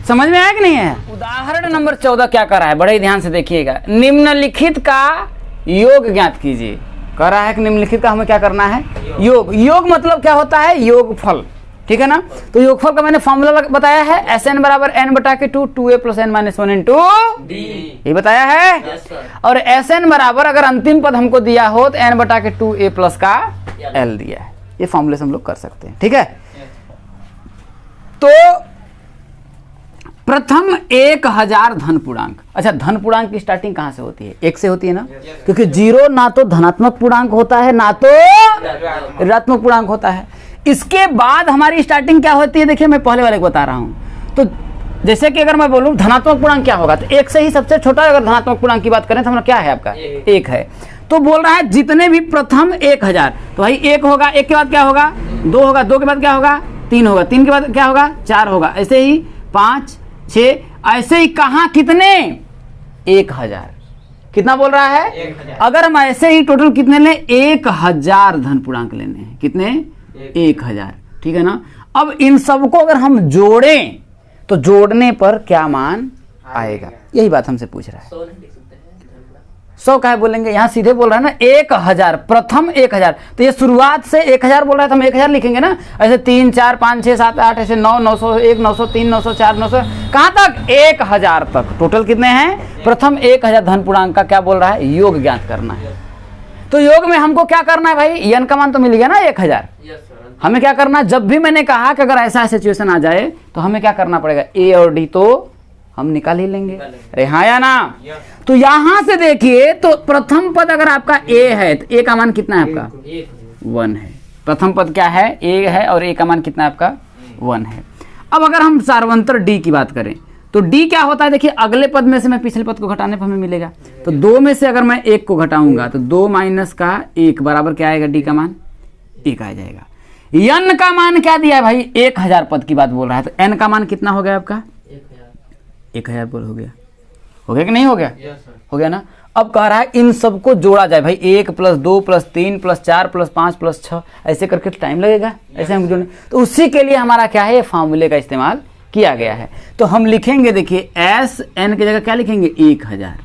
समझ में आया कि नहीं है? उदाहरण नंबर 14 क्या कर रहा है, बड़े ध्यान से देखिएगा। निम्नलिखित का योग ज्ञात कीजिए। कह रहा है कि निम्नलिखित का हमें क्या करना है? योग। योग मतलब क्या होता है? योगफल, ठीक है ना। तो योगफल का मैंने फॉर्मूला बताया है, Sn बराबर n/2, 2a + n-1 into d, ये बताया है। और Sn बराबर अगर अंतिम पद हमको दिया हो तो n/2a + का l दिया है। ये फॉर्मूले से हम लोग कर सकते हैं, ठीक है। तो प्रथम 1000 धन पूर्णांक। अच्छा, धन पूर्णांक की स्टार्टिंग कहां से होती है? 1 से होती है ना, क्योंकि 0 ना तो धनात्मक पूर्णांक होता है ना तो ऋणात्मक पूर्णांक होता है। इसके बाद हमारी स्टार्टिंग क्या होती है? देखिए मैं पहले वाले को बता रहा हूं। तो जैसे कि अगर मैं बोलूं धनात्मक पूर्णांक क्या होगा, तो 1 से ही सबसे छोटा अगर धनात्मक पूर्णांक की बात करें तो हमारा क्या है? आपका 1 है। तो बोल रहा है जितने भी प्रथम 1000, तो भाई 1 होगा, 1 के बाद क्या होगा? 2 होगा, 2 के बाद क्या होगा? 3 होगा, 3 के बाद क्या होगा? 4 होगा, ऐसे ही 5 6, ऐसे ही कहाँ कितने? 1000। कितना बोल रहा है? 1000। अगर हम ऐसे ही टोटल कितने लें? 1000 धन पूर्णांक लेने हैं। कितने? 1000, ठीक है ना। अब इन सबको अगर हम जोड़ें तो जोड़ने पर क्या मान आएगा? यही बात हमसे पूछ रहा है। 100 का है बोलेंगे, यहाँ सीधे बोल रहा है ना 1000, प्रथम 1000। तो ये शुरुआत से 1000 बोल रहा है तो हम 1000 लिखेंगे ना। ऐसे 3 4 5 6 7 8 ऐसे 9 901 903 904 900 कहाँ तक? 1000 तक। टोटल कितने हैं? प्रथम 1000 धन पूर्णांक का क्या बोल रहा है? योग ज्ञात करना है। तो योग में हमको क्या करना है भाई? n का मान तो मिल गया ना 1000। हमें क्या करना है? जब भी मैंने कहा कि अगर ऐसा सिचुएशन आ जाए तो हमें क्या करना पड़ेगा? a और d तो हम निकाल ही लेंगे। अरे हाँ या ना? तो यहां से देखिए, तो प्रथम पद अगर आपका a है तो a का मान कितना है आपका? 1 है। प्रथम पद क्या है? a है, और a का मान कितना है आपका? 1 है। अब अगर हम सार्वंतर d की बात करें तो d क्या होता है? देखिए अगले पद में से मैं पिछले पद को घटाने पर हमें मिलेगा। तो 2 में से अगर मैं 1 को घटाऊंगा तो 2 - का 1 बराबर क्या आएगा? d का मान 1 आ जाएगा। n का मान क्या दिया है भाई? 1000 पद की बात बोल रहा है, तो n का मान कितना हो गया आपका? 1000 बोल हो गया कि नहीं हो गया? हो गया ना। अब कह रहा है इन सबको जोड़ा जाए भाई, 1 + 2 + 3 + 4 + 5 + 6, ऐसे करके टाइम लगेगा ऐसे हम जोड़ने। तो उसी के लिए हमारा क्या है? फार्मूले का इस्तेमाल किया गया है। तो हम लिखेंगे, देखिए Sn की जगह क्या लिखेंगे? 1000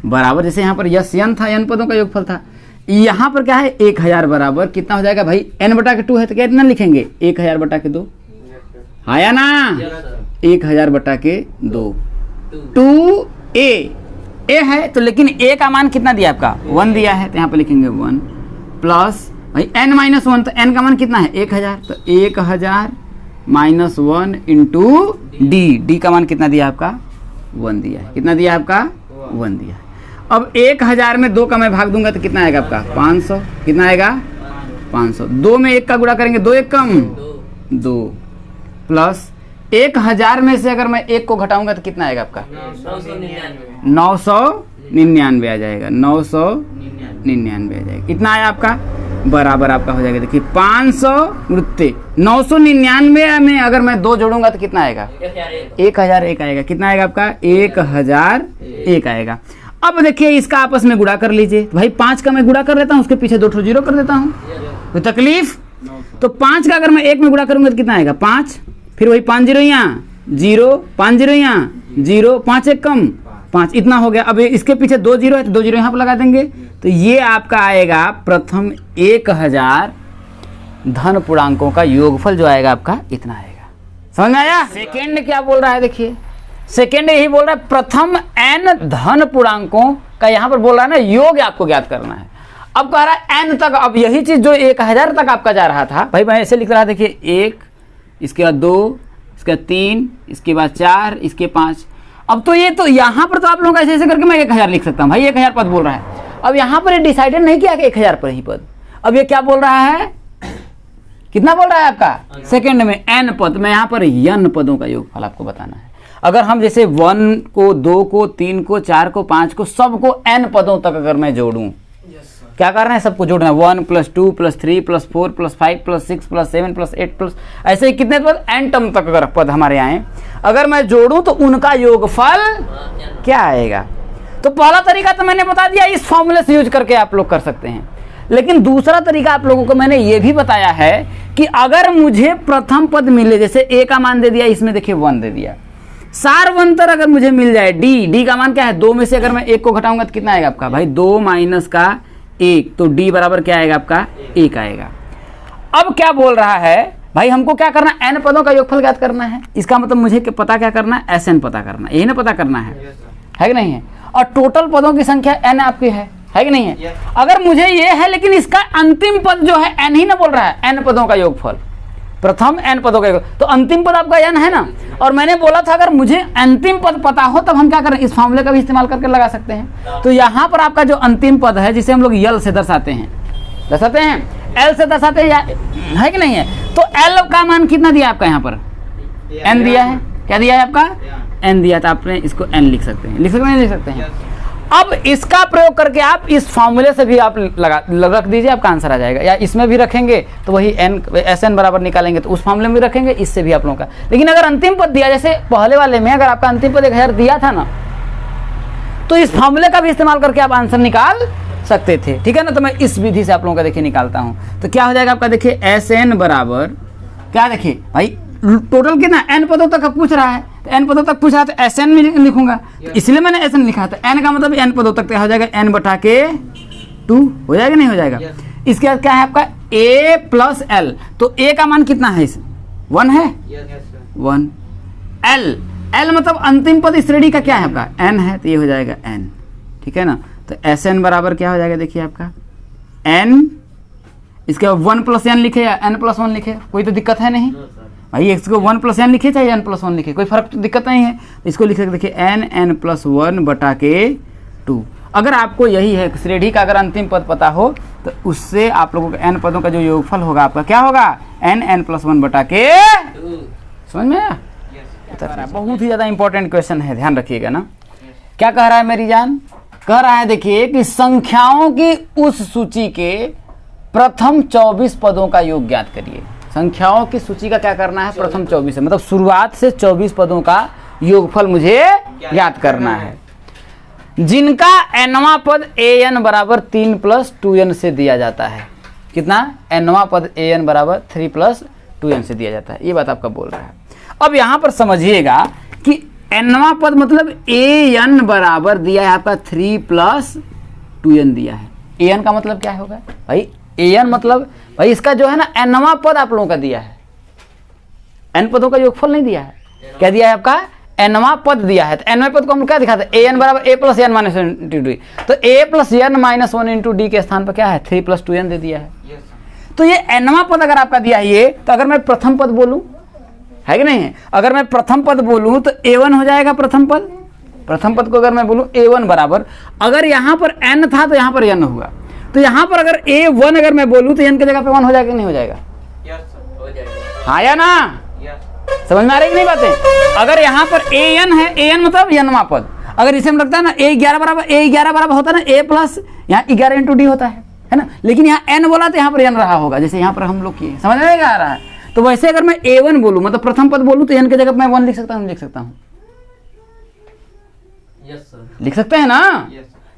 बराबर, जैसे यहाँ पर यस n था, n पदों का योगफल था, यहाँ पर क्या है 1000 बराबर कितना हो जाएगा भाई, n बटा के 2 है तो कितना लिखेंगे 1000 बटा के 2, आया ना, 1000 बटा के 2, 2a है तो, लेकिन a का मान कितना दिया आपका 1 दिया है, तो यहाँ पर लिखेंगे 1 प्लस भाई n-1, तो n का मान कितना है 1000, तो 1000 माइनस 1 इंटू d का मान कितना दिया आपका 1 दिया है, कितना दिया आपका 1 दिया है। अब 1000 में 2 का मैं भाग दूंगा तो कितना आएगा आपका 500, कितना आएगा 500, 2 में 1 का गुणा करेंगे 2 1 कम 2 प्लस 1000 में से अगर मैं 1 को घटाऊंगा तो कितना आएगा आपका 999 आ जाएगा, 999 आ जाएगा, कितना आया आपका बराबर आपका हो जाएगा, देखिए 500 वृत्ते 999 में अगर मैं 2 जोड़ूंगा तो कितना आएगा 1001 आएगा, कितना आएगा आपका 1001 आएगा। अब देखिए इसका आपस में गुणा कर लीजिए, भाई 5 का मैं गुणा कर लेता हूँ, उसके पीछे 2 जीरो कर देता हूँ, कोई तकलीफ, तो 5 का अगर मैं 1 में गुणा करूंगा तो कितना आएगा 5, फिर वही 5 जीरो यहाँ 0, 5 जीरो यहाँ 0, 5 1 कम 5, इतना हो गया। अब इसके पीछे 2 जीरो है तो 2 जीरो यहाँ पर लगा देंगे, तो ये आपका आएगा प्रथम 1000 धन पूर्णांकों का योगफल जो आएगा आपका इतना आएगा, समझ में आया। सेकेंड क्या बोल रहा है, देखिए सेकेंड यही बोल रहा है प्रथम n धन पूर्णांकों का यहाँ पर बोल रहा है ना योग आपको ज्ञात करना है। अब कह रहा है n तक, अब यही चीज जो 1000 तक आपका जा रहा था, भाई मैं ऐसे लिख रहा, देखिए 1, इसके बाद 2, इसके बाद 3, इसके बाद 4, इसके 5, अब तो ये तो यहाँ पर तो आप लोग ऐसे ऐसे करके मैं 1000 लिख सकता हूँ, भाई 1000 पद बोल रहा है। अब यहाँ पर ये डिसाइडेड नहीं किया कि 1000 पर ही पद, अब ये क्या बोल रहा है, कितना बोल रहा है आपका सेकंड में n पद, मैं यहाँ पर n पदों का योगफल आपको बताना है। अगर हम जैसे 1 को 2 को 3 को 4 को 5 को सबको n पदों तक अगर मैं जोड़ूं, क्या करना है, सबको जोड़ना है, 1 + 2 + 3 + 4 + 5 + 6 + 7 + 8 प्लस ऐसे ही कितने पद n टर्म तक अगर पद हमारे आए, अगर मैं जोड़ूं तो उनका योगफल क्या आएगा। तो पहला तरीका तो मैंने बता दिया, इस फॉर्मूले से यूज करके आप लोग कर सकते हैं, लेकिन दूसरा तरीका आप लोगों को मैंने ये भी बताया है कि अगर मुझे प्रथम पद मिले, जैसे a का मान दे दिया, इसमें देखिए 1 दे दिया, सारवंतर अगर मुझे मिल जाए d का मान क्या है 2 में से अगर मैं 1 को घटाऊंगा तो कितना आएगा आपका भाई 2 माइनस का 1, तो d बराबर क्या आएगा आपका 1 आएगा। अब क्या बोल रहा है भाई, हमको क्या करना है, n पदों का योगफल ज्ञात करना है, इसका मतलब मुझे पता क्या करना है, SN पता करना है, यही ना पता करना है कि नहीं है, और टोटल पदों की संख्या n आपकी है कि नहीं है। अगर मुझे ये है, लेकिन इसका अंतिम पद जो है n ही ना बोल रहा है, n पदों का योगफल, प्रथम n पदों का योगफल, तो अंतिम पद आपका n है ना। और मैंने बोला था अगर मुझे अंतिम पद पता हो तब हम क्या करें, इस फॉर्मूले का भी इस्तेमाल करके लगा सकते हैं। तो यहाँ पर आपका जो अंतिम पद है, जिसे हम लोग यल से दर्शाते हैं, एल से दर्शाते हैं, है कि नहीं है, तो एल का मान कितना दिया आपका, यहाँ पर n दिया है, क्या दिया है आपका n दिया, तो आपने इसको n लिख सकते हैं, लिख सकते हैं। अब इसका प्रयोग करके आप इस फॉर्मूले से भी आप रख दीजिए, आपका आंसर आ जाएगा, या इसमें भी रखेंगे तो वही SN बराबर निकालेंगे तो उस फॉर्मूले में भी रखेंगे, इससे भी आप लोगों का। लेकिन अगर अंतिम पद दिया, जैसे पहले वाले में अगर आपका अंतिम पद 1000 दिया था ना, तो इस फॉर्मूले का भी इस्तेमाल करके आप आंसर निकाल सकते थे, ठीक है ना। तो मैं इस विधि से आप लोगों का देखिए निकालता हूं, तो क्या हो जाएगा आपका, देखिए SN बराबर क्या, देखिए भाई टोटल कितना n पदों तक पूछ रहा है, तो n पदों तक पूछ रहा है तो SN में लिखूंगा, तो इसलिए मैंने SN लिखा, तो n का मतलब n पदों तक हो जाएगा n बटा के 2, हो जाएगा नहीं हो जाएगा। इसके बाद क्या है आपका a प्लस l, तो a का मान कितना है, 1 है, 1, l मतलब अंतिम पद इस श्रेणी का क्या है आपका n है, तो ये हो जाएगा n, ठीक है ना। तो SN बराबर क्या हो जाएगा, देखिए आपका n, इसके बाद 1 + n लिखे या n + 1 लिखे, कोई तो दिक्कत है नहीं भाई, इसको 1 + n लिखे चाहे n + 1 लिखे, कोई फर्क तो दिक्कत नहीं है। इसको लिख सकते, देखिए n + 1 बटा के 2। अगर आपको यही है श्रेणी का अगर अंतिम पद पता हो तो उससे आप लोगों का n पदों का जो योगफल होगा आपका क्या होगा, n + 1 बटा के 2। समझ में आया, बहुत ही ज्यादा इंपॉर्टेंट क्वेश्चन है, ध्यान रखिएगा ना। क्या कह रहा है मेरी जान, कह रहा है देखिए कि संख्याओं की उस सूची के प्रथम 24 पदों का योग ज्ञात करिए। संख्याओं की सूची का क्या करना है, प्रथम 24 है, मतलब शुरुआत से 24 पदों का योगफल मुझे ज्ञात करना है, जिनका nवां पद an बराबर 3 + 2n से दिया जाता है। कितना, nवां पद an बराबर 3 + 2n से दिया जाता है, ये बात आपका बोल रहा है। अब यहां पर समझिएगा कि nवां पद मतलब an बराबर दिया है आपका 3 + 2n दिया है। an का मतलब क्या होगा भाई? an मतलब भाई इसका जो है ना nवां पद आप लोगों का दिया है, n पदों का योगफल नहीं दिया है। क्या दिया है आपका? nवां पद दिया है। तो nवें पद को हम क्या दिखाते हैं? an बराबर a + n - 1 × d। तो a + n - 1 × d के स्थान पर क्या है? 3 + 2n दे दिया है। तो ये nवां पद अगर आपका दिया है ये, तो अगर मैं प्रथम पद बोलूं, है कि नहीं है? अगर मैं प्रथम पद बोलूं तो a1 हो जाएगा प्रथम पद। प्रथम पद को अगर मैं बोलूं a1 बराबर, अगर यहां पर n था तो यहां पर n होगा। तो यहां पर अगर a1 अगर मैं बोलूं तो n की जगह पे 1 हो जाएगा कि नहीं हो जाएगा? हो जाएगा। हाँ या ना? समझ में आ रही कि नहीं बातें? अगर यहाँ पर an है, an मतलब nवां पद, अगर इसे हम लगता है ना a11 बराबर होता है ना a प्लस यहाँ 11 × d होता है ना? लेकिन यहाँ n बोला तो यहाँ पर n रहा होगा, जैसे यहाँ पर हम लोग किए। समझ में आ रहा है? तो वैसे अगर मैं a1 बोलूँ मतलब प्रथम पद बोलूँ तो n की जगह मैं 1 लिख सकता हूँ, लिख सकता हूँ, लिख सकते हैं ना?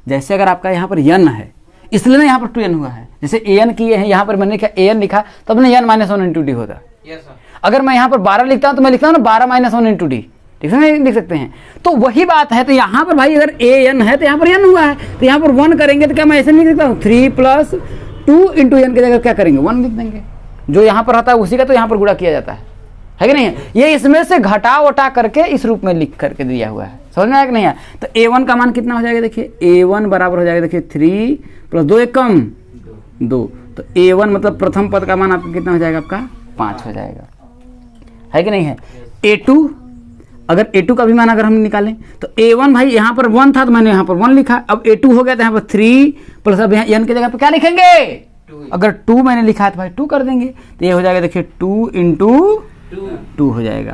जैसे अगर आपका यहाँ पर n है इसलिए ना यहाँ पर 2n हुआ है। जैसे an किए हैं, यहाँ पर मैंने क्या an लिखा तो अपने n - 1 × d होता। अगर मैं यहाँ पर 12 लिखता हूँ तो मैं लिखता हूँ ना 12 - 1 × d, ठीक है? लिख सकते हैं। तो वही बात है। तो यहाँ पर भाई अगर an है तो यहाँ पर n हुआ है, तो यहाँ पर 1 करेंगे तो क्या मैं ऐसे नहीं लिख सकता हूँ? 3 + 2 × n की जगह क्या करेंगे? 1 लिख देंगे। जो यहाँ पर रहता है उसी का तो यहाँ पर गुणा किया जाता है कि नहीं है? ये इसमें से घटा वटा करके इस रूप में लिख करके दिया हुआ है। समझ में आया कि नहीं है? तो a1 का मान कितना हो जाएगा? देखिए a1 बराबर हो जाएगा, देखिए 3 + 2 = कम 2। तो a1 मतलब प्रथम पद का मान आपका कितना हो जाएगा? आपका 5 हो जाएगा, है कि नहीं है? a2, अगर a2 का भी मान अगर हम निकालें तो a1 भाई यहाँ पर 1 था तो मैंने यहाँ पर 1 लिखा। अब a2 हो गया तो यहाँ पर 3 प्लस अब यहाँ n की जगह पे क्या लिखेंगे? अगर 2 मैंने लिखा है तो भाई 2 कर देंगे। तो ये हो जाएगा देखिए 2 × 2 हो जाएगा।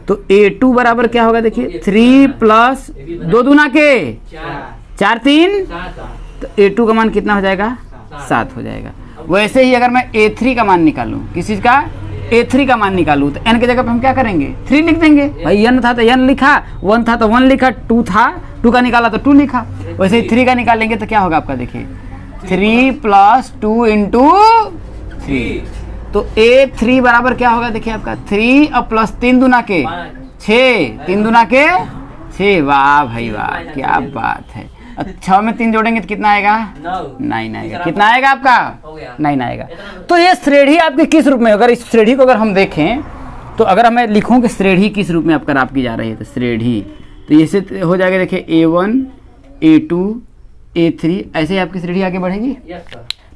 तो a2 बराबर क्या होगा? देखिए 3 + 2 दूना के 4 3, तो a2 का मान कितना हो जाएगा? 7 हो जाएगा। वैसे ही अगर मैं a3 का मान निकालूं, किस चीज का? a3 का मान निकालूं तो n की जगह पे हम क्या करेंगे? 3 लिख देंगे। भाई n था तो n लिखा, 1 था तो 1 लिखा, 2 था 2 का निकाला तो 2 लिखा। वैसे ही 3 का निकालेंगे तो क्या होगा आपका? देखिए 3 + 2 × 3, तो a3 बराबर क्या होगा? देखिए आपका 3 अब प्लस 3 दूना के 6, 3 दूना के 6। वाह भाई वाह, क्या बात है। 6 में 3 जोड़ेंगे तो कितना आएगा? 9 आएगा। कितना आएगा आपका? 9 आएगा। तो ये श्रेणी आपकी किस रूप में? अगर इस श्रेणी को अगर हम देखें तो अगर मैं लिखूं कि श्रेणी किस रूप में आपका प्राप्त की जा रही है, तो श्रेणी तो ये से हो जाएगा। देखिए a1 a2 a3 ऐसे ही आपकी श्रेणी आगे बढ़ेगी।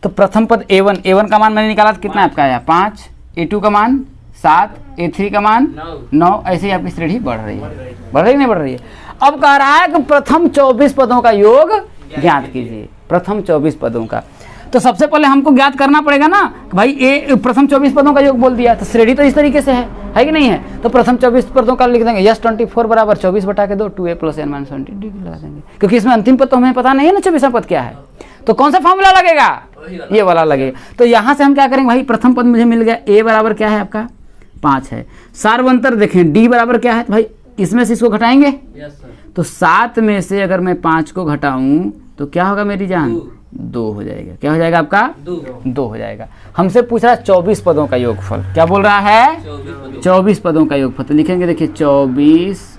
तो प्रथम पद a1 का मान मैंने निकाला तो कितना आपका आया? 5, a2 का मान 7, a3 का मान 9। ऐसे ही आपकी श्रेणी बढ़ रही है। बढ़ रही है नहीं बढ़ रही है? अब कह रहा है कि प्रथम 24 पदों का योग ज्ञात कीजिए। प्रथम 24 पदों का, तो सबसे पहले हमको ज्ञात करना पड़ेगा ना कि भाई ए प्रथम 24 पदों का योग बोल दिया तो श्रेणी तो इस तरीके से है कि नहीं है? तो प्रथम 24 पदों का लिख देंगे यस 24 बराबर 24 बटा के 2 2a + n - 20 लगा देंगे, क्योंकि इसमें अंतिम पद तो हमें पता नहीं है ना 24वां पद क्या है। तो कौन सा फॉर्मूला लगेगा? ये वाला लगेगा। तो यहाँ से हम क्या करेंगे भाई? प्रथम पद मुझे मिल गया, a बराबर क्या है आपका? 5 है। सार्वंतर देखें d बराबर क्या है? तो भाई इसमें से इसको घटाएंगे तो 7 में से अगर मैं 5 को घटाऊं तो क्या होगा मेरी जान? 2 हो जाएगा। क्या हो जाएगा आपका? 2 हो जाएगा। हमसे पूछ रहा है 24 पदों का योगफल। क्या बोल रहा है? 24 पदों का योगफल। तो लिखेंगे देखिए 24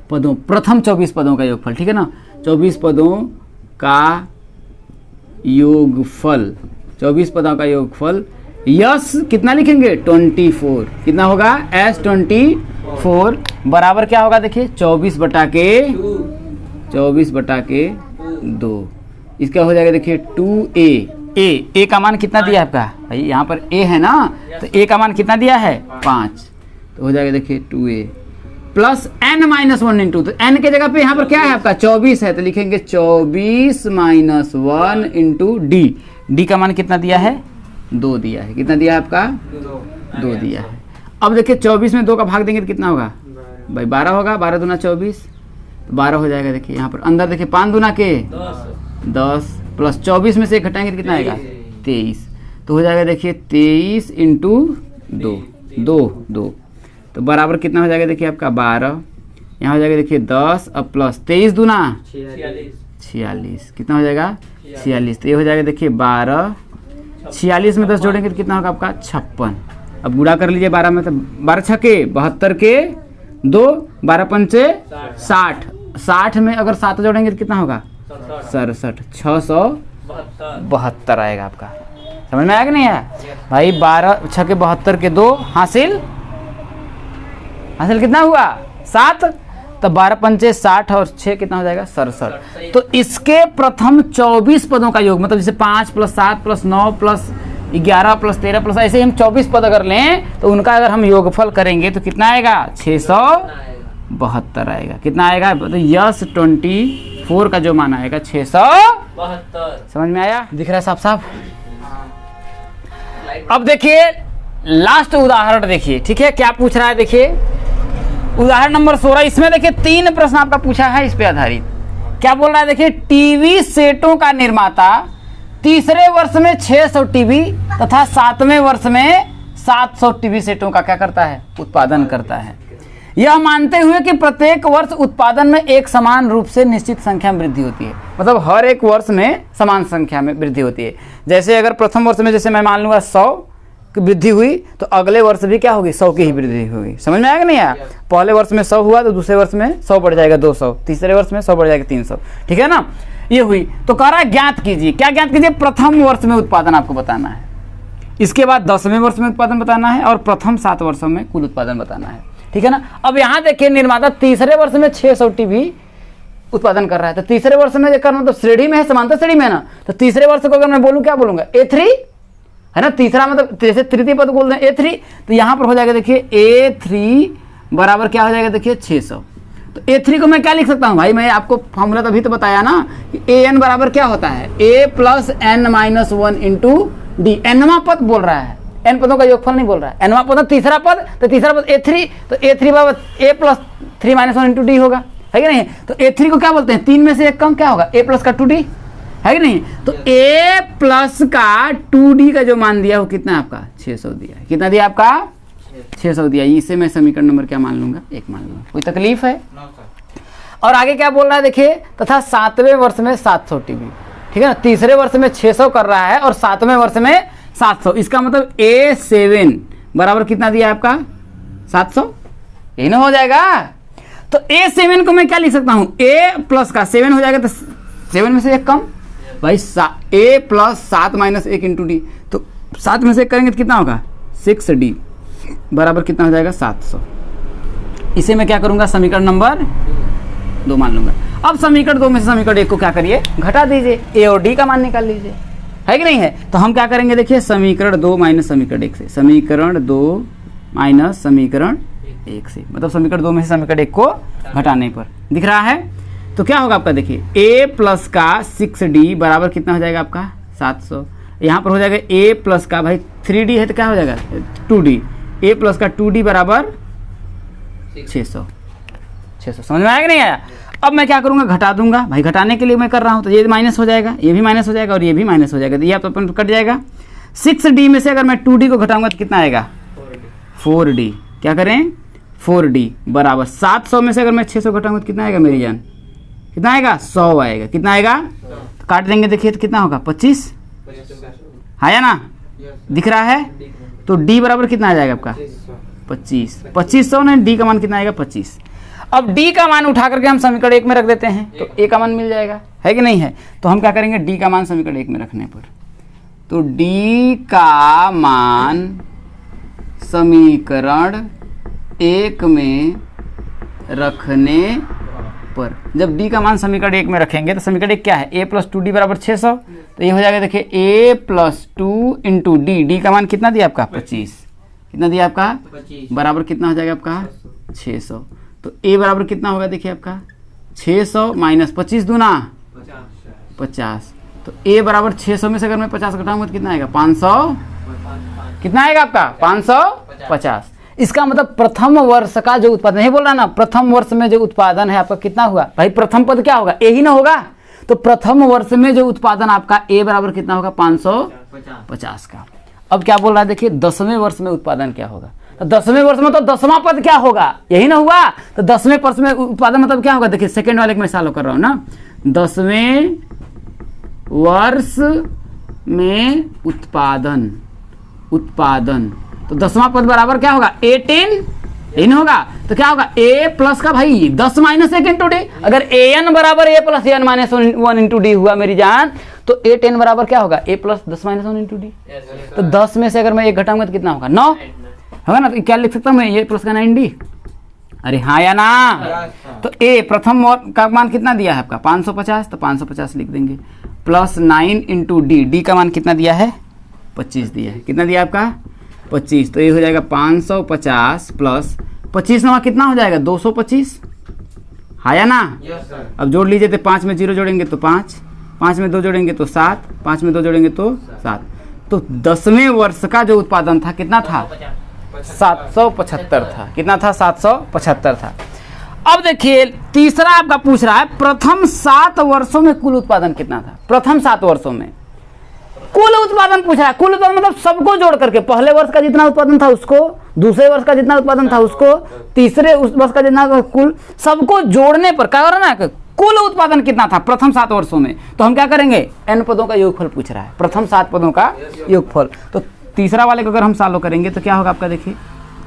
पदों, प्रथम 24 पदों का योगफल, ठीक है ना? 24 पदों का योगफल, 24 पदों का योगफल यस कितना लिखेंगे? 24। कितना होगा? s 24 बराबर क्या होगा? देखिए 24 बटा के 2। इसका हो जाएगा देखिए 2a। a का मान कितना दिया है आपका? भाई यहाँ पर a है ना, तो a का मान कितना दिया है? 5। तो हो जाएगा देखिए 2a प्लस n - 1 × तो n के जगह पे यहाँ पर क्या है आपका? 24 है, तो लिखेंगे 24 - 1 × d। d का मान कितना दिया है? 2 दिया है। कितना दिया है आपका? 2 दिया है। अब देखिए 24 में 2 का भाग देंगे तो कितना होगा? भाई 12 होगा। 12 दूना 24, तो 12 हो जाएगा। देखिए यहाँ पर अंदर देखिए 5 दूना के 10 प्लस 24 में से 1 घटाएंगे तो कितना आएगा? 23। तो हो जाएगा देखिए 23 × 2 तो बराबर कितना हो जाएगा? देखिए आपका 12। यहाँ हो जाएगा देखिए 10 अब प्लस 23 दूना 46। कितना हो जाएगा? 46। तो ये हो जाएगा देखिए 12। 46 में 10 जोड़ेंगे तो कितना होगा आपका? 56। अब गुणा कर लीजिए 12 में, तो 12 छके 72 के 2 12 पंचे 60, 60 में अगर 7 जोड़ेंगे तो कितना होगा 67, 672 आएगा आपका। समझ में आया कि नहीं आया भाई? 12 6 के 72 के 2 हासिल कितना हुआ 7, तो 12 पंचे 60 और 6 कितना हो जाएगा 67। तो इसके प्रथम 24 पदों का योग, मतलब जैसे 5 + 7 + 9 + 11 + 13 + ऐसे हम 24 पद अगर लें तो उनका अगर हम योगफल करेंगे तो कितना आएगा 672 आएगा। कितना आएगा? तो यस 24 का जो मान आएगा 672। समझ में आया? दिख रहा है साफ साफ? अब देखिए लास्ट उदाहरण देखिए, ठीक है, क्या पूछ रहा है देखिए। उदाहरण नंबर 16, इसमें देखिए 3 प्रश्न आपका पूछा है इस पे आधारित। क्या बोल रहा है देखिए, टीवी सेटों का निर्माता तीसरे वर्ष में 600 टीवी तथा 7वें वर्ष में 700 टीवी सेटों का क्या करता है? उत्पादन करता है। यह मानते हुए कि प्रत्येक वर्ष उत्पादन में एक समान रूप से निश्चित संख्या में वृद्धि होती है, मतलब हर एक वर्ष में समान संख्या में वृद्धि होती है। जैसे अगर प्रथम वर्ष में जैसे मैं मान लूँगा 100 की वृद्धि हुई तो अगले वर्ष भी क्या होगी 100 की ही वृद्धि होगी। समझ में आएगा नहीं आया? पहले वर्ष में 100 हुआ तो दूसरे वर्ष में 100 बढ़ जाएगा 200, तीसरे वर्ष में 100 बढ़ जाएगा 300, ठीक है ना? ये हुई। तो कह रहा है ज्ञात कीजिए। क्या ज्ञात कीजिए? प्रथम वर्ष में उत्पादन आपको बताना है, इसके बाद 10वें वर्ष में उत्पादन बताना है और प्रथम 7 वर्षों में कुल उत्पादन बताना है, ठीक है ना? अब यहाँ देखिए निर्माता तीसरे वर्ष में 600 टीवी उत्पादन कर रहा है, तो तीसरे वर्ष में देखकर मतलब श्रेणी में है, समांतर श्रेणी में है ना, तो तीसरे वर्ष को अगर मैं बोलूँ क्या बोलूँगा A3 है ना, तीसरा मतलब जैसे तृतीय पद बोल रहे हैं A3, तो यहाँ पर हो जाएगा देखिए A3 बराबर क्या हो जाएगा देखिए 600। तो A3 को मैं क्या लिख सकता हूँ भाई? मैं आपको फॉर्मूला तभी तो बताया ना कि AN बराबर क्या होता है A + n - 1 × D। nवां पद बोल रहा है, n पदों का योगफल नहीं बोल रहा है। nवां पद तीसरा पद, तो तीसरा पद A3, तो A3 बराबर A + 3 - 1 × D होगा, है कि नहीं? तो A3 को क्या बोलते हैं? 3 में से एक कम क्या होगा? A + का 2D, है कि नहीं? तो A + का 2D का जो मान दिया वो कितना है आपका 600 दिया है। कितना दिया आपका 600 दिया। इसे मैं समीकरण नंबर क्या मान लूंगा 1 मान लूंगा। कोई तकलीफ है? और आगे क्या बोल रहा है देखिए, तथा 7वें वर्ष में 700 टीवी, ठीक है ना? तीसरे वर्ष में 600 कर रहा है और 7वें वर्ष में 700। इसका मतलब A7 बराबर कितना दिया आपका 700, यही ना हो जाएगा? तो A7 को मैं क्या लिख सकता हूं? A + का 7 हो जाएगा, तो 7 में से एक कम भाई A + 7 - 1 × D, तो 7 में से एक करेंगे तो कितना होगा 6D बराबर कितना हो जाएगा 700। इसे मैं क्या करूंगा समीकरण नंबर 2 मान लूंगा। अब समीकरण 2 में से समीकरण 1 को क्या करिए घटा दीजिए, A और D का मान निकाल लीजिए, है कि नहीं है? तो हम क्या करेंगे देखिए, समीकरण 2 - समीकरण 1 से, समीकरण 2 - समीकरण 1 से, मतलब समीकरण 2 में से समीकरण 1 को घटाने पर दिख रहा है। तो क्या होगा आपका देखिए A + का 6D बराबर कितना हो जाएगा आपका 700। यहाँ पर हो जाएगा A + का भाई 3D है तो क्या हो जाएगा 2D, A + का 2D बराबर 600। समझ में आया कि नहीं आया? अब मैं क्या करूंगा घटा दूंगा भाई, घटाने के लिए मैं कर रहा हूं, तो ये माइनस हो जाएगा, ये भी माइनस हो जाएगा और ये भी माइनस हो जाएगा, तो ये आप अपन कट जाएगा। 6D में से अगर मैं 2D को घटाऊंगा तो कितना आएगा 4D। क्या करें 4D बराबर 700 में से अगर मैं 600 घटाऊंगा तो कितना आएगा मेरी जान? कितना आएगा 100 आएगा। कितना आएगा? तो काट देंगे देखिए तो कितना होगा 25, है ना? दिख रहा है? तो D बराबर कितना आ जाएगा आपका 25, 2500 ने D का मान कितना आएगा 25। अब D का मान उठा करके हम समीकरण 1 में रख देते हैं तो A का मान मिल जाएगा, है कि नहीं है? तो हम क्या करेंगे D का मान समीकरण 1 में रखने पर, तो D का मान समीकरण 1 में रखने पर, जब D का मान समीकरण 1 में रखेंगे तो समीकरण 1 क्या है A + 2D बराबर 600, तो ये हो जाएगा देखिए A + 2 × D। D का मान कितना दिया आपका 25, कितना दिया आपका 25 बराबर कितना हो जाएगा आपका 600। तो A बराबर कितना होगा देखिए आपका 600 - 25 दूना 50, तो A बराबर 600 में से अगर मैं 50 घटाऊंगा तो कितना आएगा 500, कितना आएगा आपका 550। इसका मतलब प्रथम वर्ष का जो उत्पादन, नहीं बोल रहा ना, प्रथम वर्ष में जो उत्पादन है आपका कितना हुआ भाई? प्रथम पद क्या होगा A ही ना होगा, तो प्रथम वर्ष में जो उत्पादन आपका A बराबर कितना होगा 550 का। अब क्या बोल रहा है देखिए 10वें वर्ष में उत्पादन क्या होगा? तो 10वें वर्ष में तो 10वां पद क्या होगा, यही ना हुआ? तो 10वें वर्ष में उत्पादन मतलब क्या होगा देखिए, सेकेंड वाले में चालू कर रहा हूं ना, 10वें वर्ष में उत्पादन, तो 10वां पद बराबर क्या होगा 18 यही नहीं होगा तो क्या होगा a प्लस का भाई 10 माइनस 1 इंटू डी। अगर an बराबर a plus n minus 1 into D हुआ मेरी जान तो a 10 बराबर क्या होगा a plus 10 minus 1 into D. तो 10 में से अगर मैं 1 घटाऊंगा तो कितना होगा 9 होगा ना। तो क्या लिख सकता हूँ मैं a प्लस का 9d। अरे हाँ या ना। तो a प्रथम का मान कितना दिया है आपका 550 तो 550 लिख देंगे प्लस 9 इंटू डी का मान कितना दिया है 25 दिया है। कितना दिया आपका 25 तो ये हो जाएगा 550 प्लस 25 नवा कितना हो जाएगा 225 हाँ या ना। अब जोड़ लीजिए तो 5 में 0 जोड़ेंगे तो 5, 5 में 2 जोड़ेंगे तो 7, 5 में 2 जोड़ेंगे तो 7। तो 10वें वर्ष का जो उत्पादन था कितना था 775 था। कितना था 775 था। अब देखिए तीसरा आपका पूछ रहा है प्रथम 7 वर्षों में कुल उत्पादन कितना था। प्रथम 7 वर्षों में कुल उत्पादन पूछ रहा है। कुल उत्पादन मतलब सबको जोड़ करके पहले वर्ष का जितना उत्पादन था उसको, दूसरे वर्ष का जितना उत्पादन था उसको, तीसरे वर्ष का जितना, कुल सबको जोड़ने पर क्या हो रहा है ना कुल उत्पादन कितना था प्रथम 7 वर्षों में। तो हम क्या करेंगे n पदों का योगफल पूछ रहा है, प्रथम 7 पदों का योगफल। तो तीसरा वाले को अगर हम सॉल्व करेंगे तो क्या होगा आपका देखिए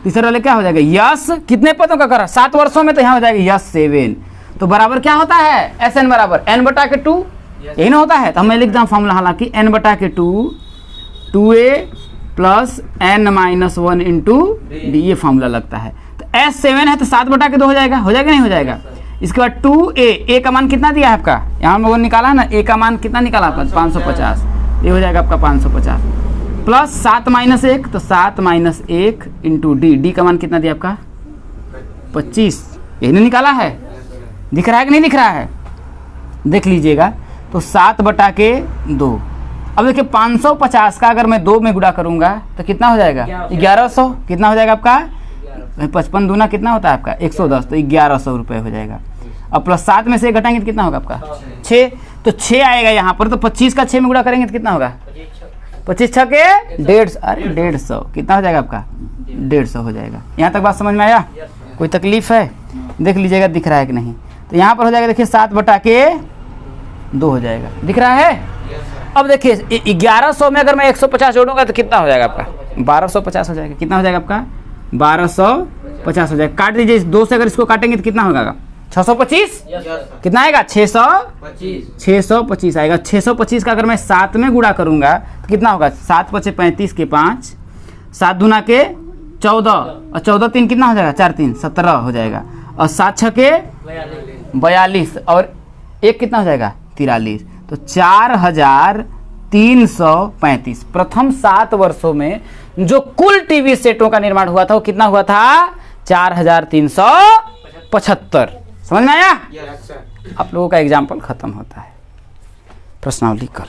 तीसरे वाले क्या हो जाएगा यस कितने पदों का करा 7 वर्षों में तो यहाँ हो जाएगा यस 7। तो बराबर क्या होता है एस एन बराबर n बटा के 2 यही ना होता है। तो मैं लिख दूँ फॉर्मूला हालांकि n बटा के 2a plus n minus 1 into D ये फॉर्मूला लगता है। तो S7 है तो 7 बटा के 2 हो जाएगा नहीं हो जाएगा। इसके बाद 2a का मान कितना दिया है आपका यहाँ में वो निकाला है ना a का मान कितना निकाला आपका 550 ये हो जाएगा आपका 550 प्लस 7 माइनस 1 तो 7 माइनस 1 इंटू डी का मान कितना दिया आपका 25 यही नहीं निकाला है। दिख रहा है कि नहीं दिख रहा है देख लीजिएगा। तो 7 बटा के 2। अब देखिए 550 का अगर मैं 2 में गुणा करूंगा तो कितना हो जाएगा 1100। कितना हो जाएगा आपका 55 दूना कितना होता है आपका 110 तो 1100 रुपये हो जाएगा। अब प्लस 7 में से घटाएंगे तो कितना होगा आपका 6 तो 6 आएगा यहाँ पर। तो 25 का 6 में गुणा करेंगे तो कितना होगा 25 6 के 150 अरे 150 कितना हो जाएगा आपका 150 हो जाएगा। यहाँ तक बात समझ में आया कोई तकलीफ है देख लीजिएगा दिख रहा है कि नहीं। तो यहाँ पर हो जाएगा देखिए 7 बटा के 2 हो जाएगा दिख रहा है। अब देखिए 1100 में अगर मैं 150 जोड़ूंगा तो कितना हो जाएगा आपका 1250 हो जाएगा। कितना हो जाएगा आपका 1250 हो जाएगा। काट दीजिए 2 से अगर इसको काटेंगे तो कितना होगा 625 कितना आएगा 625 आएगा। 625 का अगर मैं 7 में गुणा करूंगा तो कितना होगा 7 × 5 = 35 के 5 7 दूना के 14 और 14 3 कितना हो जाएगा 4 3 17 हो जाएगा और 7 6 के 42 और 1 कितना हो जाएगा 43 तो 4335 प्रथम 7 वर्षों में जो कुल टीवी सेटों का निर्माण हुआ था वो कितना हुआ था 4375। समझ में आया। आप लोगों का एग्जाम्पल खत्म होता है प्रश्नावली कल।